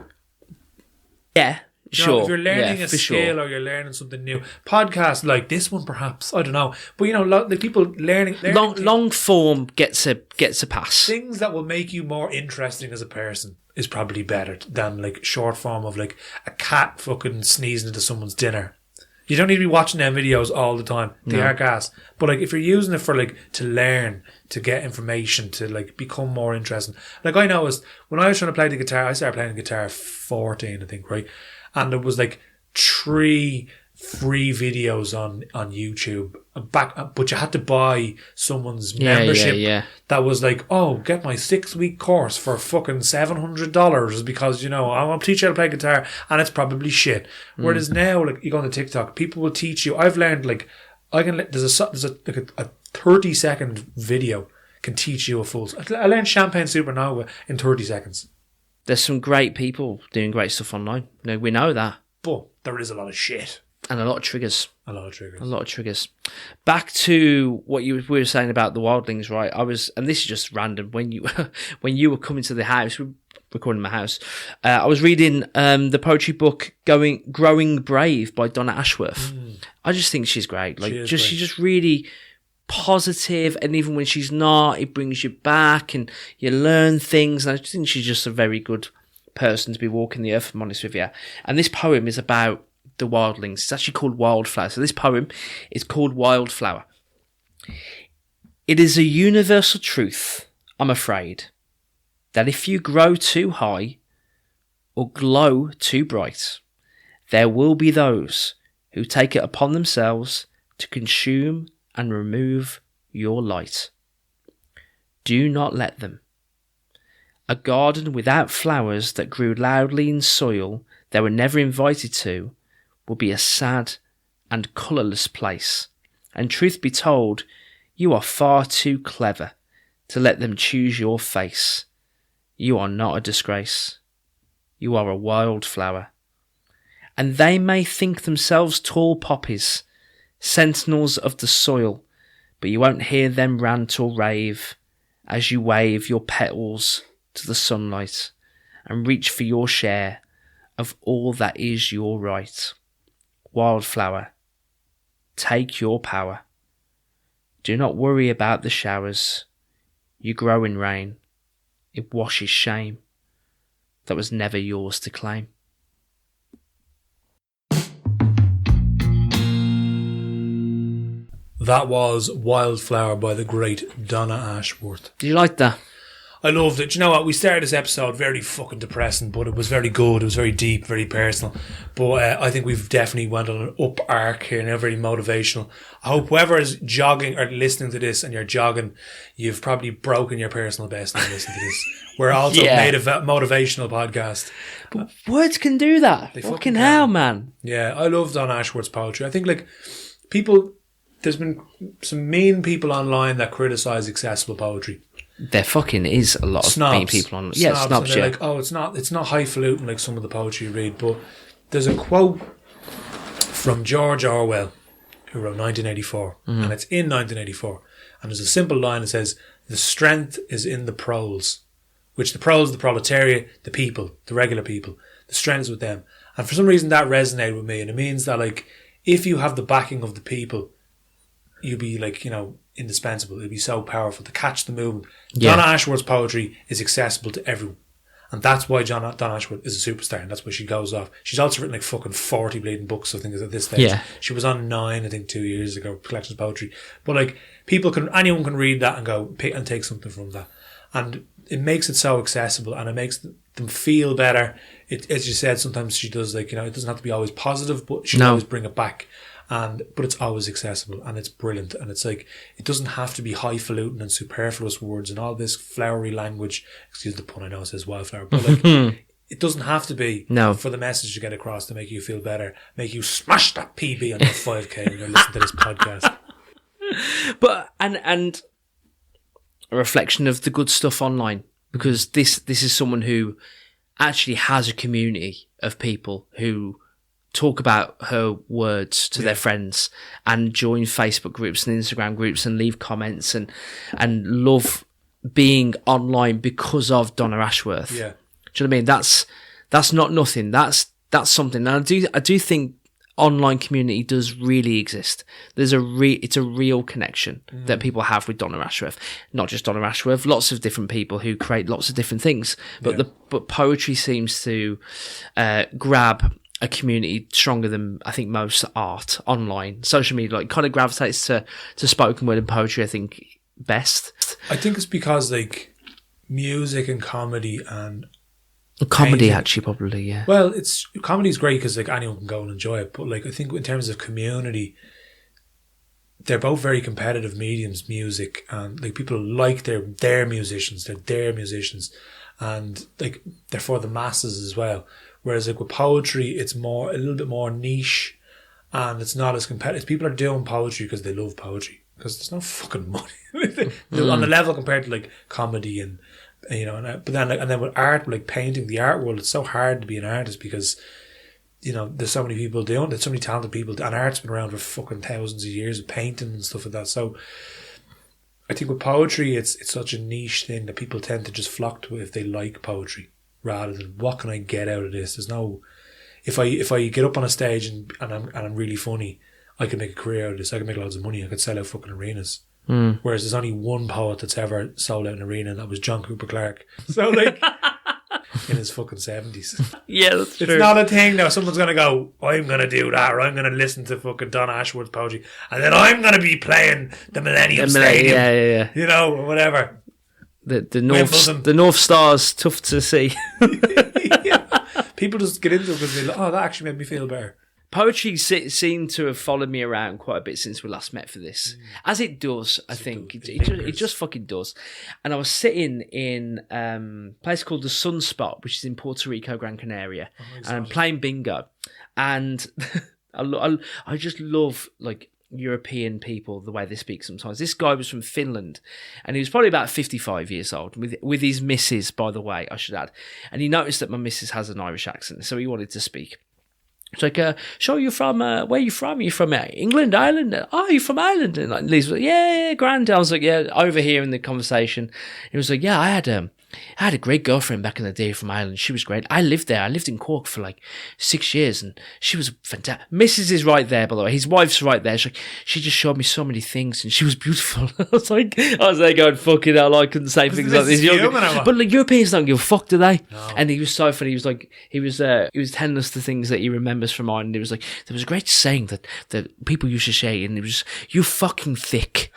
Yeah, sure.
If you're learning a skill or you're learning something new, podcasts like this one perhaps, I don't know. But the people learning
long form gets a pass.
Things that will make you more interesting as a person is probably better than like short form of like a cat fucking sneezing into someone's dinner. You don't need to be watching them videos all the time. They are gas. But like if you're using it for like to learn, to get information, to like become more interesting. Like I noticed when I was trying to play the guitar, I started playing the guitar at 14, I think, right? And there was like 3 free videos on YouTube but you had to buy someone's membership that was like, oh, get my 6-week course for fucking $700 because I'll teach you how to play guitar and it's probably shit. Whereas now, like, you go on TikTok, people will teach you. I've learned like there's a 30-second video can teach you a full. I learned Champagne Supernova in 30 seconds.
There's some great people doing great stuff online. We know that,
but there is a lot of shit.
And a lot of triggers.
A lot of triggers.
Back to what we were saying about the wildlings, right? And this is just random. When you were coming to the house, we were recording my house. I was reading the poetry book "Growing Brave" by Donna Ashworth. I just think she's great. Like, she's just really positive, and even when she's not, it brings you back, and you learn things. And I just think she's just a very good person to be walking the earth, if I'm honest with you. And this poem is about the wildlings. It's actually called Wildflower. So this poem is called Wildflower. It is a universal truth, I'm afraid, that if you grow too high or glow too bright, there will be those who take it upon themselves to consume and remove your light. Do not let them. A garden without flowers that grew loudly in soil they were never invited to will be a sad and colourless place. And truth be told, you are far too clever to let them choose your face. You are not a disgrace. You are a wildflower. And they may think themselves tall poppies, sentinels of the soil, but you won't hear them rant or rave as you wave your petals to the sunlight and reach for your share of all that is your right. Wildflower, take your power. Do not worry about the showers. You grow in rain. It washes shame that was never yours to claim.
That was Wildflower by the great Donna Ashworth.
Did you like that?
I loved it. Do you know what? We started this episode very fucking depressing, but it was very good. It was very deep, very personal. But I think we've definitely went on an up arc here now, very motivational. I hope whoever is jogging or listening to this and you're jogging, you've probably broken your personal best and listening to this. We're also made a motivational podcast.
But words can do that.
They
fucking hell, man.
Yeah, I love Donna Ashworth's poetry. I think, like, people... There's been some mean people online that criticise accessible poetry.
There fucking is a lot of mean people online. Yeah, snobs,
and they're like, oh, it's not highfalutin like some of the poetry you read. But there's a quote from George Orwell, who wrote 1984, and it's in 1984. And there's a simple line that says, "The strength is in the proles," which the proles, the proletariat, the people, the regular people. The strength is with them. And for some reason that resonated with me. And it means that, like, if you have the backing of the people, you'd be, like, you know, indispensable. It'd be so powerful to catch the movement. Donna Ashworth's poetry is accessible to everyone. And that's why Donna Ashworth is a superstar, and that's why she goes off. She's also written like fucking 40 bleeding books, I think, at this stage. Yeah. She was on 9, I think, 2 years ago, collections of poetry. But, like, anyone can read that and go and take something from that. And it makes it so accessible, and it makes them feel better. As you said, sometimes she does, like, you know, it doesn't have to be always positive, but she'll always bring it back. But it's always accessible, and it's brilliant, and it's like, it doesn't have to be highfalutin and superfluous words and all this flowery language. Excuse the pun, I know it says wildflower, but like, it doesn't have to be for the message to get across to make you feel better, make you smash that PB on your 5k when you're listening to this podcast.
But and a reflection of the good stuff online, because this is someone who actually has a community of people who talk about her words to their friends and join Facebook groups and Instagram groups and leave comments and love being online because of Donna Ashworth. Yeah. Do you know what I mean? That's not nothing. That's something. And I do think online community does really exist. It's a real connection that people have with Donna Ashworth. Not just Donna Ashworth, lots of different people who create lots of different things. But poetry seems to grab a community stronger than I think most art online. Social media, like, kind of gravitates to spoken word and poetry, I think, best.
I think it's because, like, music and comedy and
comedy, actually, probably, yeah.
Well, comedy's great because, like, anyone can go and enjoy it, but, like, I think in terms of community, they're both very competitive mediums, music, and, like, people like their musicians, and, like, they're for the masses as well. Whereas, like, with poetry, it's a little bit more niche, and it's not as competitive. People are doing poetry because they love poetry, because there's no fucking money on the level compared to, like, comedy and, you know. But then, like, and then with art, like painting, the art world, it's so hard to be an artist because, you know, there's so many people doing it, there's so many talented people, and art's been around for fucking thousands of years of painting and stuff like that. So I think with poetry, it's such a niche thing that people tend to just flock to if they like poetry, rather than what can I get out of this. There's no, if I get up on a stage and I'm really funny, I can make a career out of this. I can make loads of money. I could sell out fucking arenas. Whereas there's only one poet that's ever sold out an arena, and that was John Cooper Clarke. So, like, in his fucking 70s.
Yeah, that's true.
It's not a thing now. Someone's going to go, I'm going to do that, or I'm going to listen to fucking Donna Ashworth's poetry, and then I'm going to be playing the Millennium Stadium.
Yeah.
You know, or whatever.
The North Star's tough to see.
Yeah. People just get into it because they're like, oh, that actually made me feel better.
Poetry seemed to have followed me around quite a bit since we last met for this. As it does, I think. It just fucking does. And I was sitting in a place called the Sunspot, which is in Puerto Rico, Gran Canaria. And I'm playing bingo. And I just love, like, European people, the way they speak sometimes. This guy was from Finland, and he was probably about 55 years old, with his missus, by the way, I should add. And he noticed that my missus has an Irish accent, so he wanted to speak. It's like, so you're from, where are you from? You're from England, Ireland? Oh, you're from Ireland? And like, Lee's like, yeah, grand. I was like, yeah, overhearing the conversation. He was like, yeah, I had a great girlfriend back in the day from Ireland. She was great. I lived there. I lived in Cork for like 6 years, and she was fantastic. Mrs. is right there, by the way. His wife's right there. She just showed me so many things, and she was beautiful. I was there going, fucking hell, I couldn't say things like this. But like, Europeans don't give a fuck, do they? No. And he was so funny. He was telling us the things that he remembers from Ireland. He was like, there was a great saying that people used to say, and it was, you fucking thick.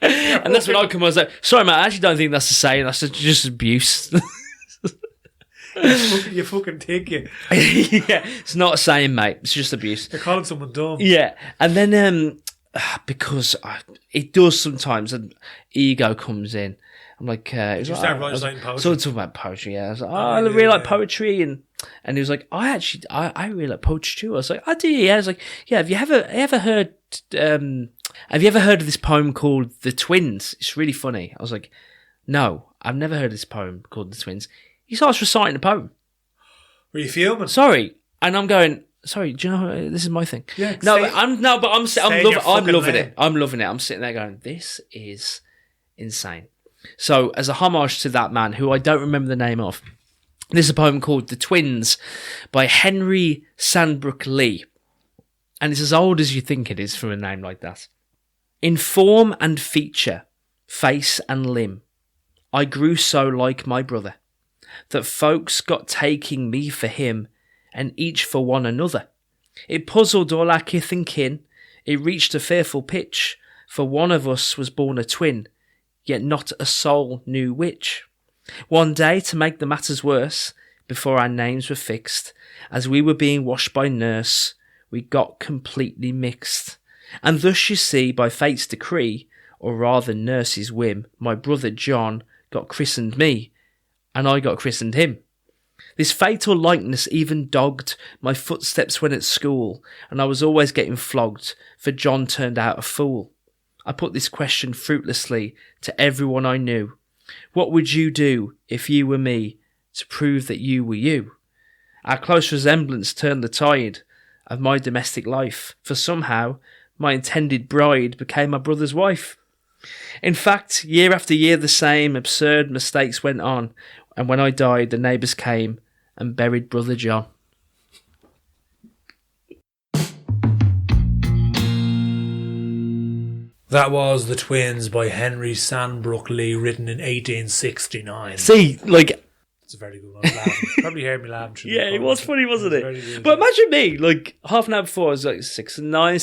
And that's when I come. I was like, "Sorry, mate. I actually don't think that's the saying. That's just abuse."
You fucking take it.
Yeah, it's not a saying, mate. It's just abuse.
They're calling someone dumb.
Yeah, and then because it does sometimes, and ego comes in. I'm like,
you start writing poetry.
So talking about poetry. Yeah, I was like, I really like poetry, and he was like, I really like poetry too. I was like, I do. Yeah, I was like, yeah. Have you ever heard? Have you ever heard of this poem called The Twins? It's really funny. I was like, no, I've never heard of this poem called The Twins. He starts reciting the poem.
Were you fuming?
Sorry. And I'm going, sorry, do you know, this is my thing.
Yeah,
I'm loving it. I'm loving it. I'm sitting there going, this is insane. So as a homage to that man, who I don't remember the name of, this is a poem called The Twins by Henry Sambroke Leigh. And it's as old as you think it is from a name like that. In form and feature, face and limb, I grew so like my brother, that folks got taking me for him, and each for one another. It puzzled all our kith and kin, it reached a fearful pitch, for one of us was born a twin, yet not a soul knew which. One day, to make the matters worse, before our names were fixed, as we were being washed by nurse, we got completely mixed. And thus you see, by fate's decree, or rather nurse's whim, my brother John got christened me, and I got christened him. This fatal likeness even dogged my footsteps when at school, and I was always getting flogged, for John turned out a fool. I put this question fruitlessly to everyone I knew. What would you do if you were me, to prove that you were you? Our close resemblance turned the tide of my domestic life, for somehow my intended bride became my brother's wife. In fact, year after year the same absurd mistakes went on, and when I died the neighbours came and buried brother John.
That was The Twins by Henry Sambroke Leigh, written in 1869.
See, like...
It's a very good one. I was laughing. Probably heard me laughing.
Yeah, it was funny, wasn't it? But imagine me, like, half an hour before, I was like, 6 and 9,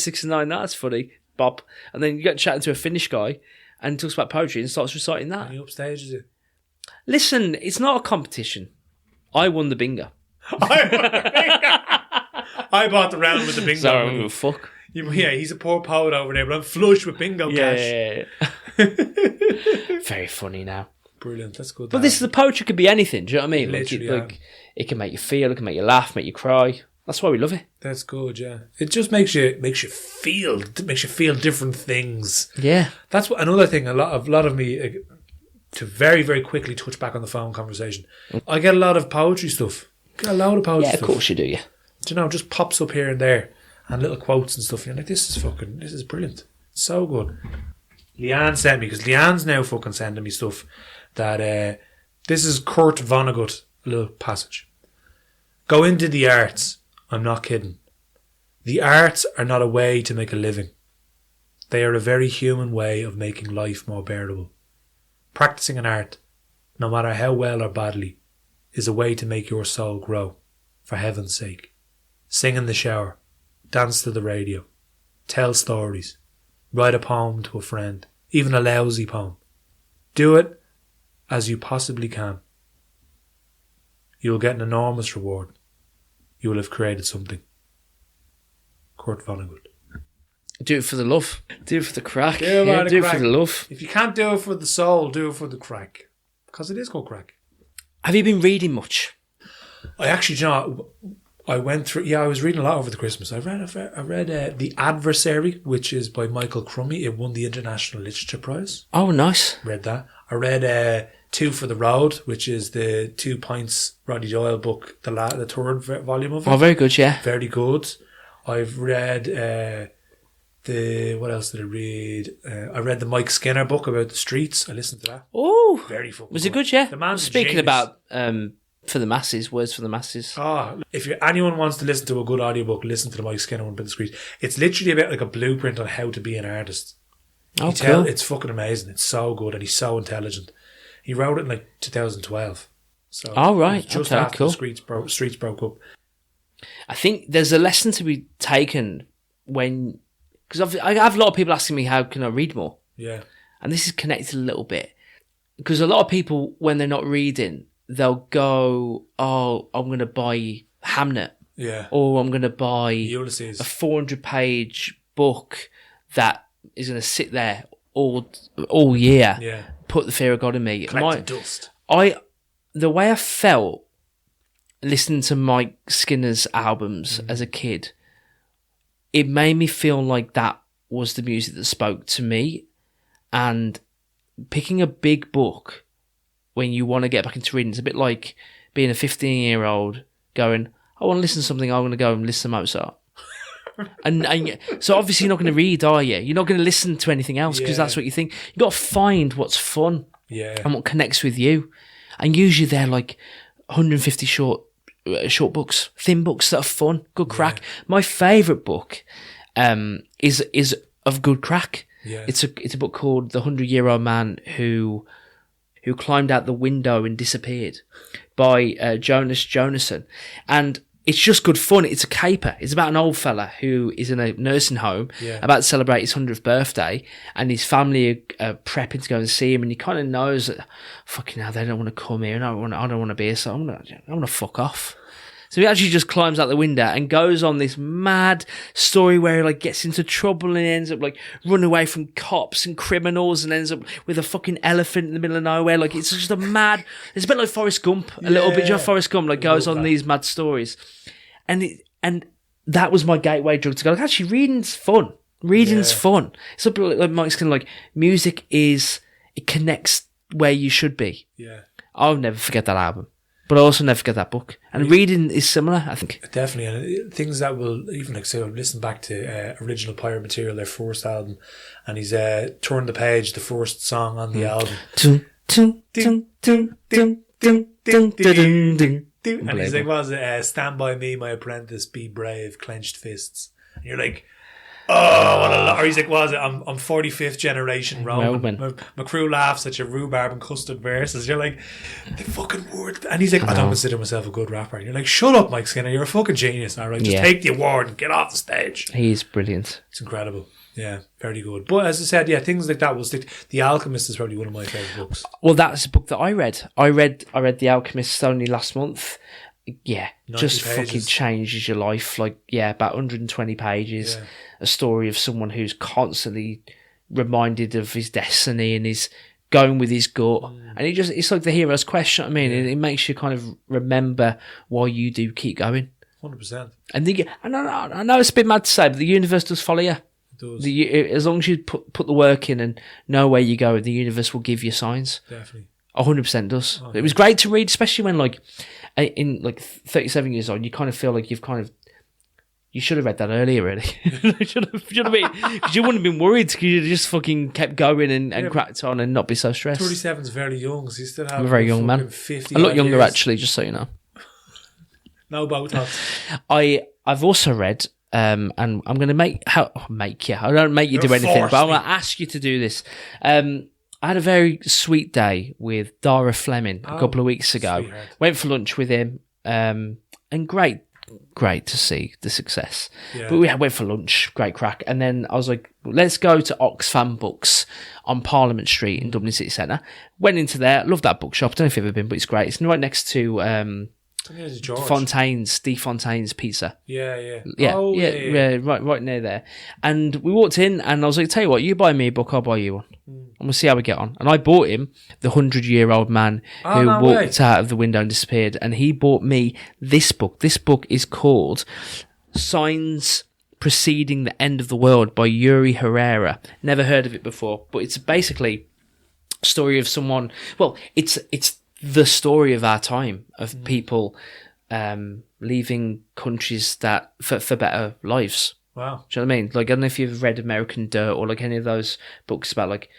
that's funny, bop. And then you get chatting to a Finnish guy, and he talks about poetry and starts reciting that.
And he upstages it.
Listen, it's not a competition. I won the bingo.
I bought the round with the bingo.
So I don't give a fuck.
Yeah, he's a poor poet over there, but I'm flush with bingo cash.
Yeah. Very funny now.
Brilliant, that's good.
But this is the poetry could be anything, do you know what I mean?
Literally,
it can make you feel, it can make you laugh, make you cry. That's why we love it.
That's good, yeah. It just makes you feel different things.
Yeah.
That's what another thing. A lot of me to very, very quickly touch back on the phone conversation. I get a lot of poetry stuff. Get a load of poetry stuff.
Yeah, of course you do, yeah.
Do you know, it just pops up here and there, and little quotes and stuff. You're like, this is brilliant. It's so good. Leanne sent me, because Leanne's now fucking sending me stuff that this is Kurt Vonnegut, a little passage. Go into the arts. I'm not kidding. The arts are not a way to make a living. They are a very human way of making life more bearable. Practicing an art, no matter how well or badly, is a way to make your soul grow, for heaven's sake. Sing in the shower, dance to the radio, tell stories, write a poem to a friend, even a lousy poem. Do it as you possibly can. You will get an enormous reward. You will have created something. Kurt Vonnegut.
Do it for the love. Do it for the crack.
Do
it for the love.
If you can't do it for the soul, do it for the crack. Because it is called crack.
Have you been reading much?
I actually, you know, I went through... Yeah, I was reading a lot over the Christmas. I read The Adversary, which is by Michael Crummy. It won the International Literature Prize.
Oh, nice.
Read that. I read Two for the Road, which is the 2 Pints Roddy Doyle book, the third volume of it.
Oh, very good, yeah.
Very good. I've read what else did I read? I read the Mike Skinner book about the streets. I listened to that.
Oh,
very fucking
was it good? Yeah.
The man's
Speaking
genius.
about for the masses, words for the masses.
Oh, if anyone wants to listen to a good audiobook, listen to the Mike Skinner one about the streets. It's literally about like a blueprint on how to be an artist.
Oh, cool.
It's fucking amazing. It's so good, and he's so intelligent. He wrote it in like 2012. So
oh, right.
it was just
okay,
after
cool.
the streets broke up.
I think there's a lesson to be taken when, because I have a lot of people asking me how can I read more,
Yeah.
and this is connected a little bit because a lot of people when they're not reading, they'll go, "Oh, I'm going to buy Hamnet,
Yeah.
or I'm going to buy
Ulysses.
a 400-page book that is going to sit there all year,
Yeah.
put the fear of God in me."
Collect the dust.
The way I felt listening to Mike Skinner's albums as a kid, it made me feel like that was the music that spoke to me. And picking a big book when you want to get back into reading, it's a bit like being a 15-year-old going, I want to listen to something, I'm going to go and listen to Mozart. and so obviously you're not going to read, are you? You're not going to listen to anything else because that's what you think. You've got to find what's fun and what connects with you. And usually they're like 150 short books, thin books that are fun, good crack. My favourite book is of good crack.
Yeah.
It's a book called The 100-Year-Old Man Who Climbed Out the Window and Disappeared by Jonas Jonasson. And it's just good fun. It's a caper. It's about an old fella who is in a nursing home about to celebrate his 100th birthday, and his family are prepping to go and see him, and he kind of knows that, fucking hell, they don't want to come here, and I don't want to be here, so I'm going to fuck off. So he actually just climbs out the window and goes on this mad story where he like gets into trouble and ends up like running away from cops and criminals and ends up with a fucking elephant in the middle of nowhere. Like it's just it's a bit like Forrest Gump, a little bit. You know, Forrest Gump like goes on these mad stories. And that was my gateway drug to go, like, actually reading's fun. Reading's fun. It's a bit like Mike's kind of like music it connects where you should be.
Yeah.
I'll never forget that album. But I also never forget that book. And reading is similar, I think.
Definitely. And things that will, even like, say, listen back to Original Pirate Material, their first album, and he's turned the page, the first song on the album. And he's like, what was it? Stand by me, my apprentice, be brave, clenched fists. And you're like, oh, what a lot. Or he's like, what was it? I'm 45th generation Roman. My crew laughs at your rhubarb and custard verses. You're like, the fucking word. And he's like, I don't consider myself a good rapper. And you're like, shut up, Mike Skinner. You're a fucking genius. All right, just take the award and get off the stage.
He's brilliant.
It's incredible. Yeah, very good. But as I said, things like that will stick. The Alchemist is probably one of my favourite books.
Well, that's a book that I read. I read The Alchemist only last month. Yeah, just
pages.
fucking changes your life. Like, about 120 pages. Yeah. A story of someone who's constantly reminded of his destiny and is going with his gut. And it's like the hero's quest, you know what I mean? It makes you kind of remember why you do keep going.
100%.
And I know it's a bit mad to say, but the universe does follow you. As long as you put the work in and know where you go, the universe will give you signs.
Definitely.
100% does. It was great to read, especially when like in like 37 years old, you kind of feel like you should have read that earlier, really. should have been, because you wouldn't have been worried because you just fucking kept going and cracked on and not be so stressed.
37 is very young, so you still have
I'm a very young man.
50
a lot younger,
years.
actually, just so you know.
No Botox.
I've also read, and I'm going to make you. I don't make you do anything, but I'm going to ask you to do this. I had a very sweet day with Dara Fleming a couple of weeks ago.
Sweetheart. Went
for lunch with him, and great to see the success.
Yeah.
But we went for lunch, great crack. And then I was like, let's go to Oxfam Books on Parliament Street in Dublin City Centre. Went into there, love that bookshop. I don't know if you've ever been, but it's great. It's right next to Steve Fontaine's Pizza.
Yeah.
Right near there. And we walked in and I was like, tell you what, you buy me a book, I'll buy you one. And we'll see how we get on. And I bought him The 100-Year-Old Man Who Walked Out of the Window and Disappeared. And he bought me this book. This book is called Signs Preceding the End of the World by Yuri Herrera. Never heard of it before, but it's basically story of someone. Well, it's the story of our time of people leaving countries that for better lives.
Wow.
Do you know what I mean? Like, I don't know if you've read American Dirt or like any of those books about like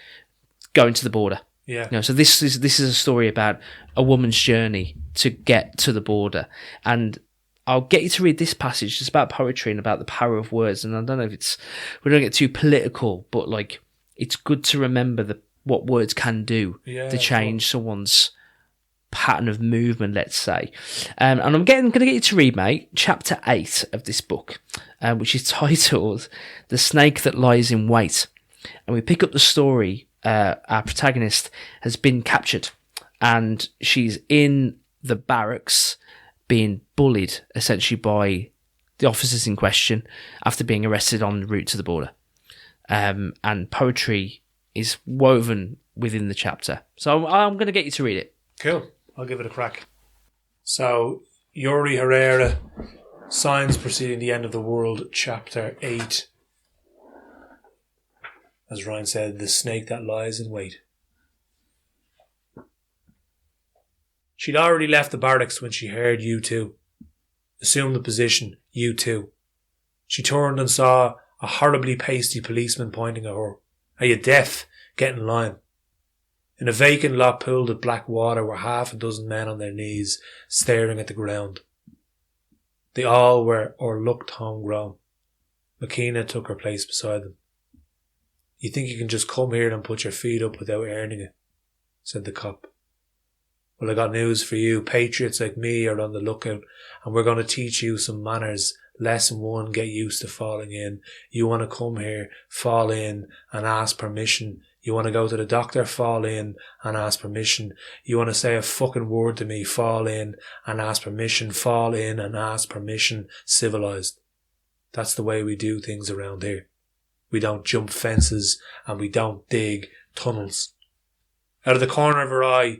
going to the border.
Yeah.
You know, so this is a story about a woman's journey to get to the border. And I'll get you to read this passage. It's about poetry and about the power of words. And I don't know if we don't get too political, but like, it's good to remember what words can do to change someone's pattern of movement, let's say. And I'm going to get you to read, mate, chapter 8 of this book, which is titled The Snake That Lies in Wait. And we pick up the story. Our protagonist has been captured and she's in the barracks being bullied essentially by the officers in question after being arrested en route to the border. And poetry is woven within the chapter. So I'm going to get you to read it.
Cool. I'll give it a crack. So, Yuri Herrera, Signs Preceding the End of the World, chapter 8. As Ryan said, the snake that lies in wait. She'd already left the barracks when she heard you two. Assume the position, you two. She turned and saw a horribly pasty policeman pointing at her. Are you deaf? Get in line. In a vacant lot pooled with black water were half a dozen men on their knees, staring at the ground. They all were or looked homegrown. McKenna took her place beside them. You think you can just come here and put your feet up without earning it? Said the cop. Well, I got news for you. Patriots like me are on the lookout, and we're going to teach you some manners. Lesson 1, get used to falling in. You want to come here, fall in, and ask permission. You want to go to the doctor, fall in, and ask permission. You want to say a fucking word to me, fall in, and ask permission. Fall in, and ask permission. Civilized. That's the way we do things around here. We don't jump fences, and we don't dig tunnels. Out of the corner of her eye,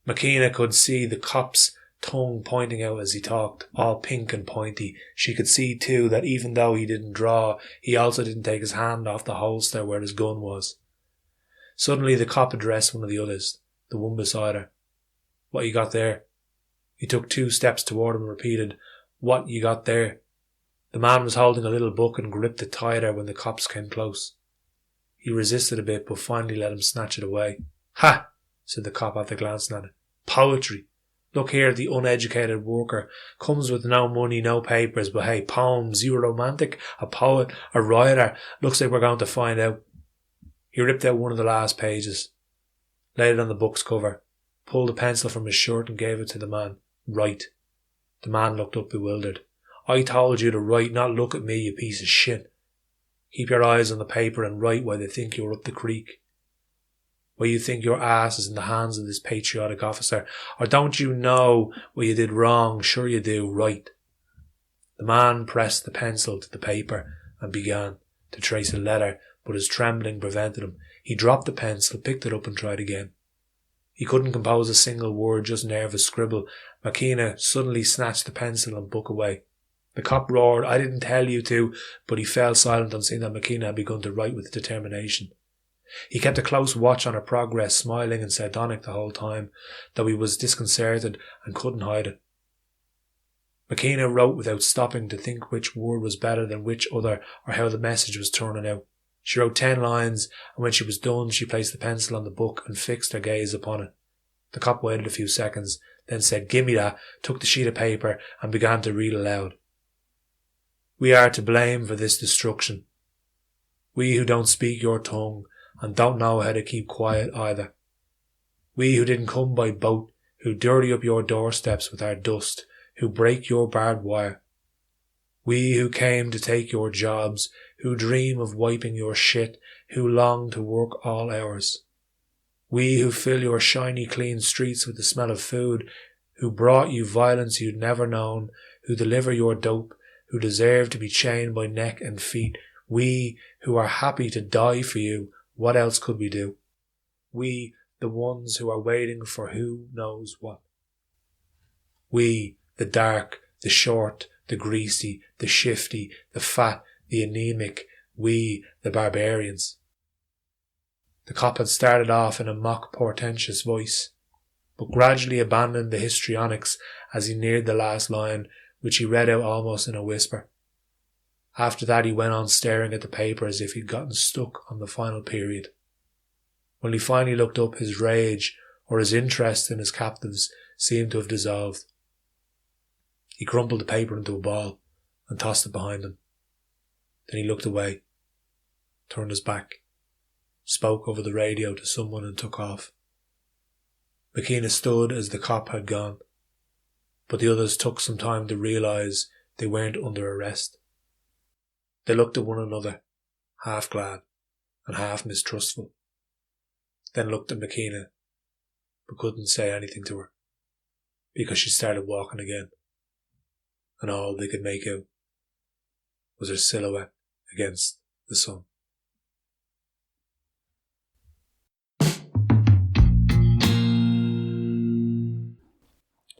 McKenna could see the cop's tongue pointing out as he talked, all pink and pointy. She could see too that even though he didn't draw, he also didn't take his hand off the holster where his gun was. Suddenly the cop addressed one of the others, the one beside her. What you got there? He took 2 steps toward him and repeated, What you got there? The man was holding a little book and gripped it tighter when the cops came close. He resisted a bit but finally let him snatch it away. Ha! Said the cop after glancing at it. Poetry. Look here, the uneducated worker comes with no money, no papers, but hey, poems. You a romantic, a poet, a writer. Looks like we're going to find out. He ripped out one of the last pages, laid it on the book's cover, pulled a pencil from his shirt and gave it to the man. Write. The man looked up bewildered. I told you to write, not look at me, you piece of shit. Keep your eyes on the paper and write while they think you're up the creek. Why you think your ass is in the hands of this patriotic officer? Or don't you know what you did wrong? Sure you do. Right. The man pressed the pencil to the paper and began to trace a letter, but his trembling prevented him. He dropped the pencil, picked it up and tried again. He couldn't compose a single word, just nervous scribble. McKenna suddenly snatched the pencil and book away. The cop roared, I didn't tell you to, but he fell silent on seeing that McKenna had begun to write with determination. He kept a close watch on her progress, smiling and sardonic the whole time, though he was disconcerted and couldn't hide it. McKenna wrote without stopping to think which word was better than which other or how the message was turning out. She wrote 10 lines, and when she was done, she placed the pencil on the book and fixed her gaze upon it. The cop waited a few seconds, then said, Gimme that, took the sheet of paper and began to read aloud. We are to blame for this destruction. We who don't speak your tongue and don't know how to keep quiet either. We who didn't come by boat, who dirty up your doorsteps with our dust, who break your barbed wire. We who came to take your jobs, who dream of wiping your shit, who long to work all hours. We who fill your shiny clean streets with the smell of food, who brought you violence you'd never known, who deliver your dope, who deserve to be chained by neck and feet. We who are happy to die for you. What else could we do? We, the ones who are waiting for who knows what. We, the dark, the short, the greasy, the shifty, the fat, the anemic. We, the barbarians. The cop had started off in a mock portentous voice, but gradually abandoned the histrionics as he neared the last line, which he read out almost in a whisper. After that he went on staring at the paper as if he'd gotten stuck on the final period. When he finally looked up, his rage or his interest in his captives seemed to have dissolved. He crumpled the paper into a ball and tossed it behind him. Then he looked away, turned his back, spoke over the radio to someone and took off. McKenna stood as the cop had gone, but the others took some time to realise they weren't under arrest. They looked at one another, half glad and half mistrustful, then looked at McKenna, but couldn't say anything to her, because she started walking again, and all they could make out was her silhouette against the sun.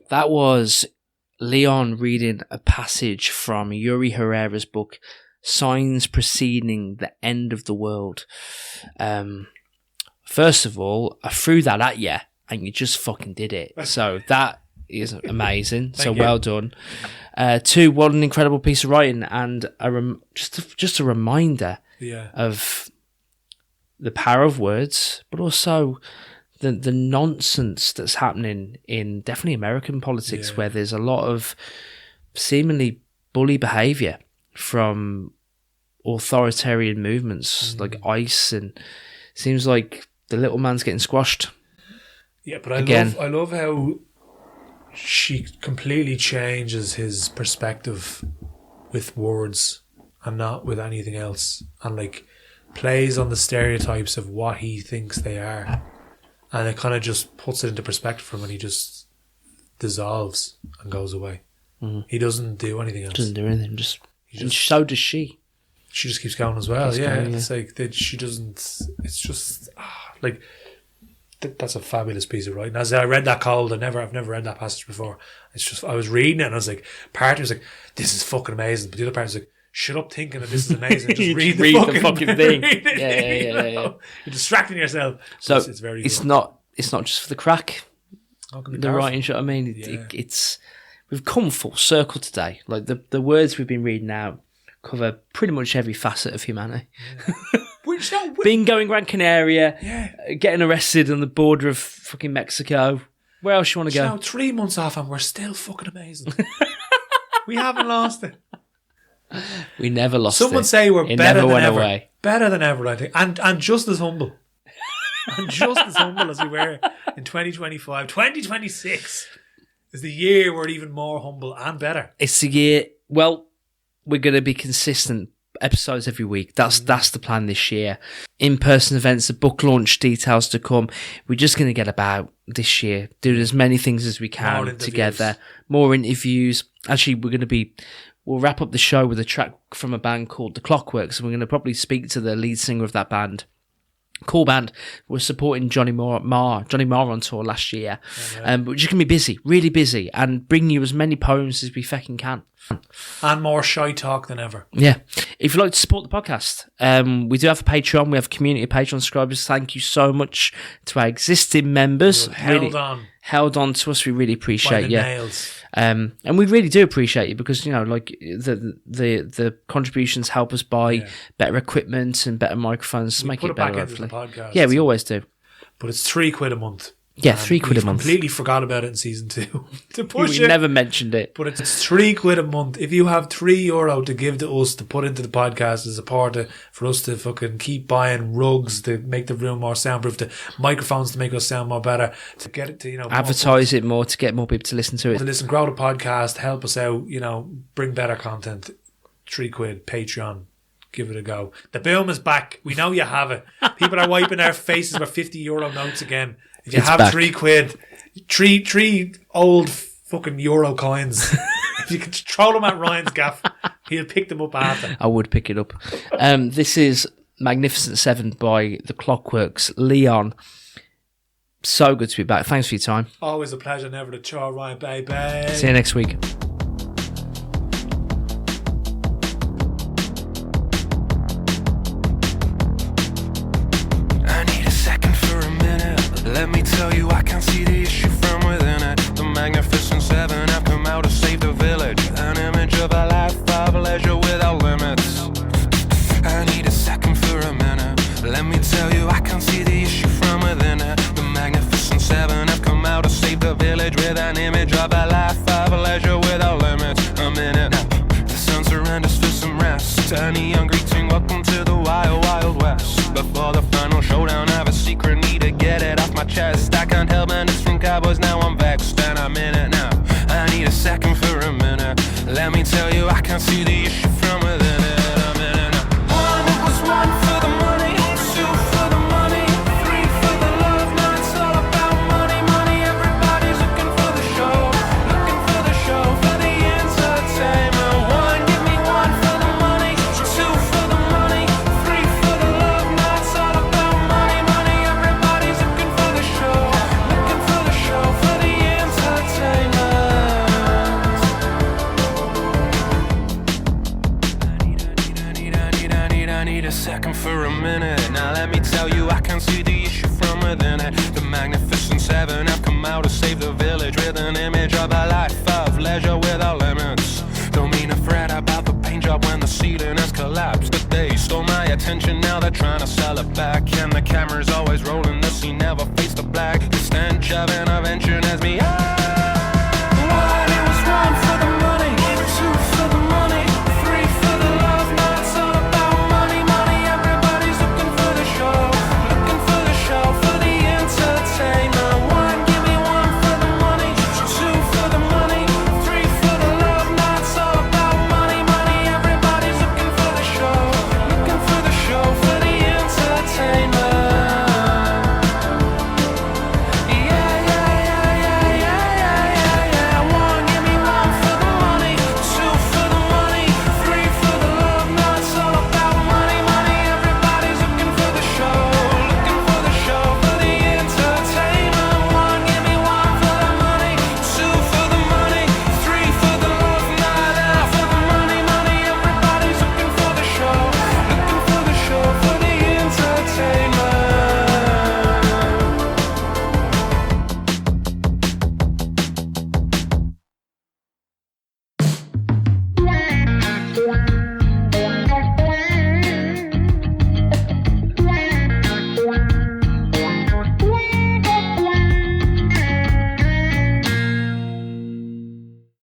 That was Leon reading a passage from Yuri Herrera's book, Signs Preceding the End of the World. First of all, I threw that at you, and you just fucking did it. So that is amazing. So well done. Two, what an incredible piece of writing, and just a reminder of the power of words, but also the nonsense that's happening in definitely American politics, where there's a lot of seemingly bully behaviour from authoritarian movements like ICE, and seems like the little man's getting squashed.
Yeah, but I love how she completely changes his perspective with words and not with anything else, and like plays on the stereotypes of what he thinks they are, and it kind of just puts it into perspective for him, and he just dissolves and goes away. He doesn't do anything else.
Doesn't do anything. And so does she.
She just keeps going as well. It's like that. She doesn't. It's just like that's a fabulous piece of writing. As I read that cold, I've never read that passage before. It's just I was reading it and I was like, part of me was like, this is fucking amazing, but the other part was like, shut up thinking that this is amazing. Just read the fucking thing. Yeah. You're distracting yourself.
So
it's very.
It's
good.
not just for the crack. The writing, you know what I mean? It's we've come full circle today. Like the words we've been reading out cover pretty much every facet of humanity. Being going Gran Canaria, getting arrested on the border of fucking Mexico. Where else you want to go?
3 months off and we're still fucking amazing. We haven't lost it.
We never lost it.
Someone say we're
it
better
never
than
went
ever.
Away.
Better than ever, I think. And just as humble. And just as humble as we were in 2025. 2026 is the year we're even more humble and better.
It's the year, well, we're going to be consistent episodes every week. That's the plan this year. In-person events, the book launch details to come. We're just going to get about this year, doing as many things as we can together. More interviews. Actually, we'll wrap up the show with a track from a band called the Clockworks, and we're going to probably speak to the lead singer of that band. Cool band. We're supporting Johnny Marr on tour last year. But we're just going to be busy, really busy, and bring you as many poems as we fucking can.
And more shy talk than ever.
Yeah. If you'd like to support the podcast, we do have a Patreon. We have a community of Patreon subscribers. Thank you so much to our existing members. Held on to us. We really appreciate you.
Nails.
And we really do appreciate you because, you know, like the contributions help us buy better equipment and better microphones to make it better.
Back into the podcast.
Yeah, we always do.
But it's £3 a month.
Yeah, £3 a month.
Completely forgot about it in season 2 to push
we never mentioned it.
But it's £3 a month. If you have €3 to give to us to put into the podcast as a part of, for us to fucking keep buying rugs to make the room more soundproof, to microphones to make us sound more better, to get it to, you know,
advertise it more to get more people to listen to it.
To listen, grow the podcast, help us out, you know, bring better content. £3 Patreon. Give it a go. The boom is back. We know you have it. People are wiping their faces with €50 notes again. If you have back. £3, three old fucking euro coins, if you could throw them at Ryan's gaff, he'll pick them up after.
I would pick it up. This is Magnificent 7 by the Clockworks. Leon, so good to be back. Thanks for your time.
Always a pleasure, never to chore, Ryan, baby.
See you next week.
I need a tell you I can't see the issue from within it. The magnificent seven have come out to save the village. An image of a life of leisure without limits. I need a second for a minute. Let me tell you I can't see the issue from within it. The magnificent seven have come out to save the village with an image of a life of leisure without limits. A minute now, the sun surrenders for some rest. Any young greeting, welcome to the wild, wild west. Before the final showdown, I have a secret, need to get it off my chest. I can't help it, it's from cowboys, now I'm vexed. And I'm in it now, I need a second for a minute. Let me tell you I can't see the issue from within it. I'm in it now. One, it was one for the money, two for the money, three for the love. Now it's all about money, money. Everybody's looking for the show, for the entertainment. One, give me one for the money, two for the money, three for the love. Now it's all about money, money. Everybody's looking for the show, for the entertainment. I need a second for a minute. Now let me tell you I can't see the issue from within it. The magnificent seven have come out to save the village with an image of a life of leisure without limits. Don't mean to fret about the paint job when the ceiling has collapsed, but they stole my attention, now they're trying to sell it back. And the camera's always rolling, the scene never faced the black. The stench of intervention has me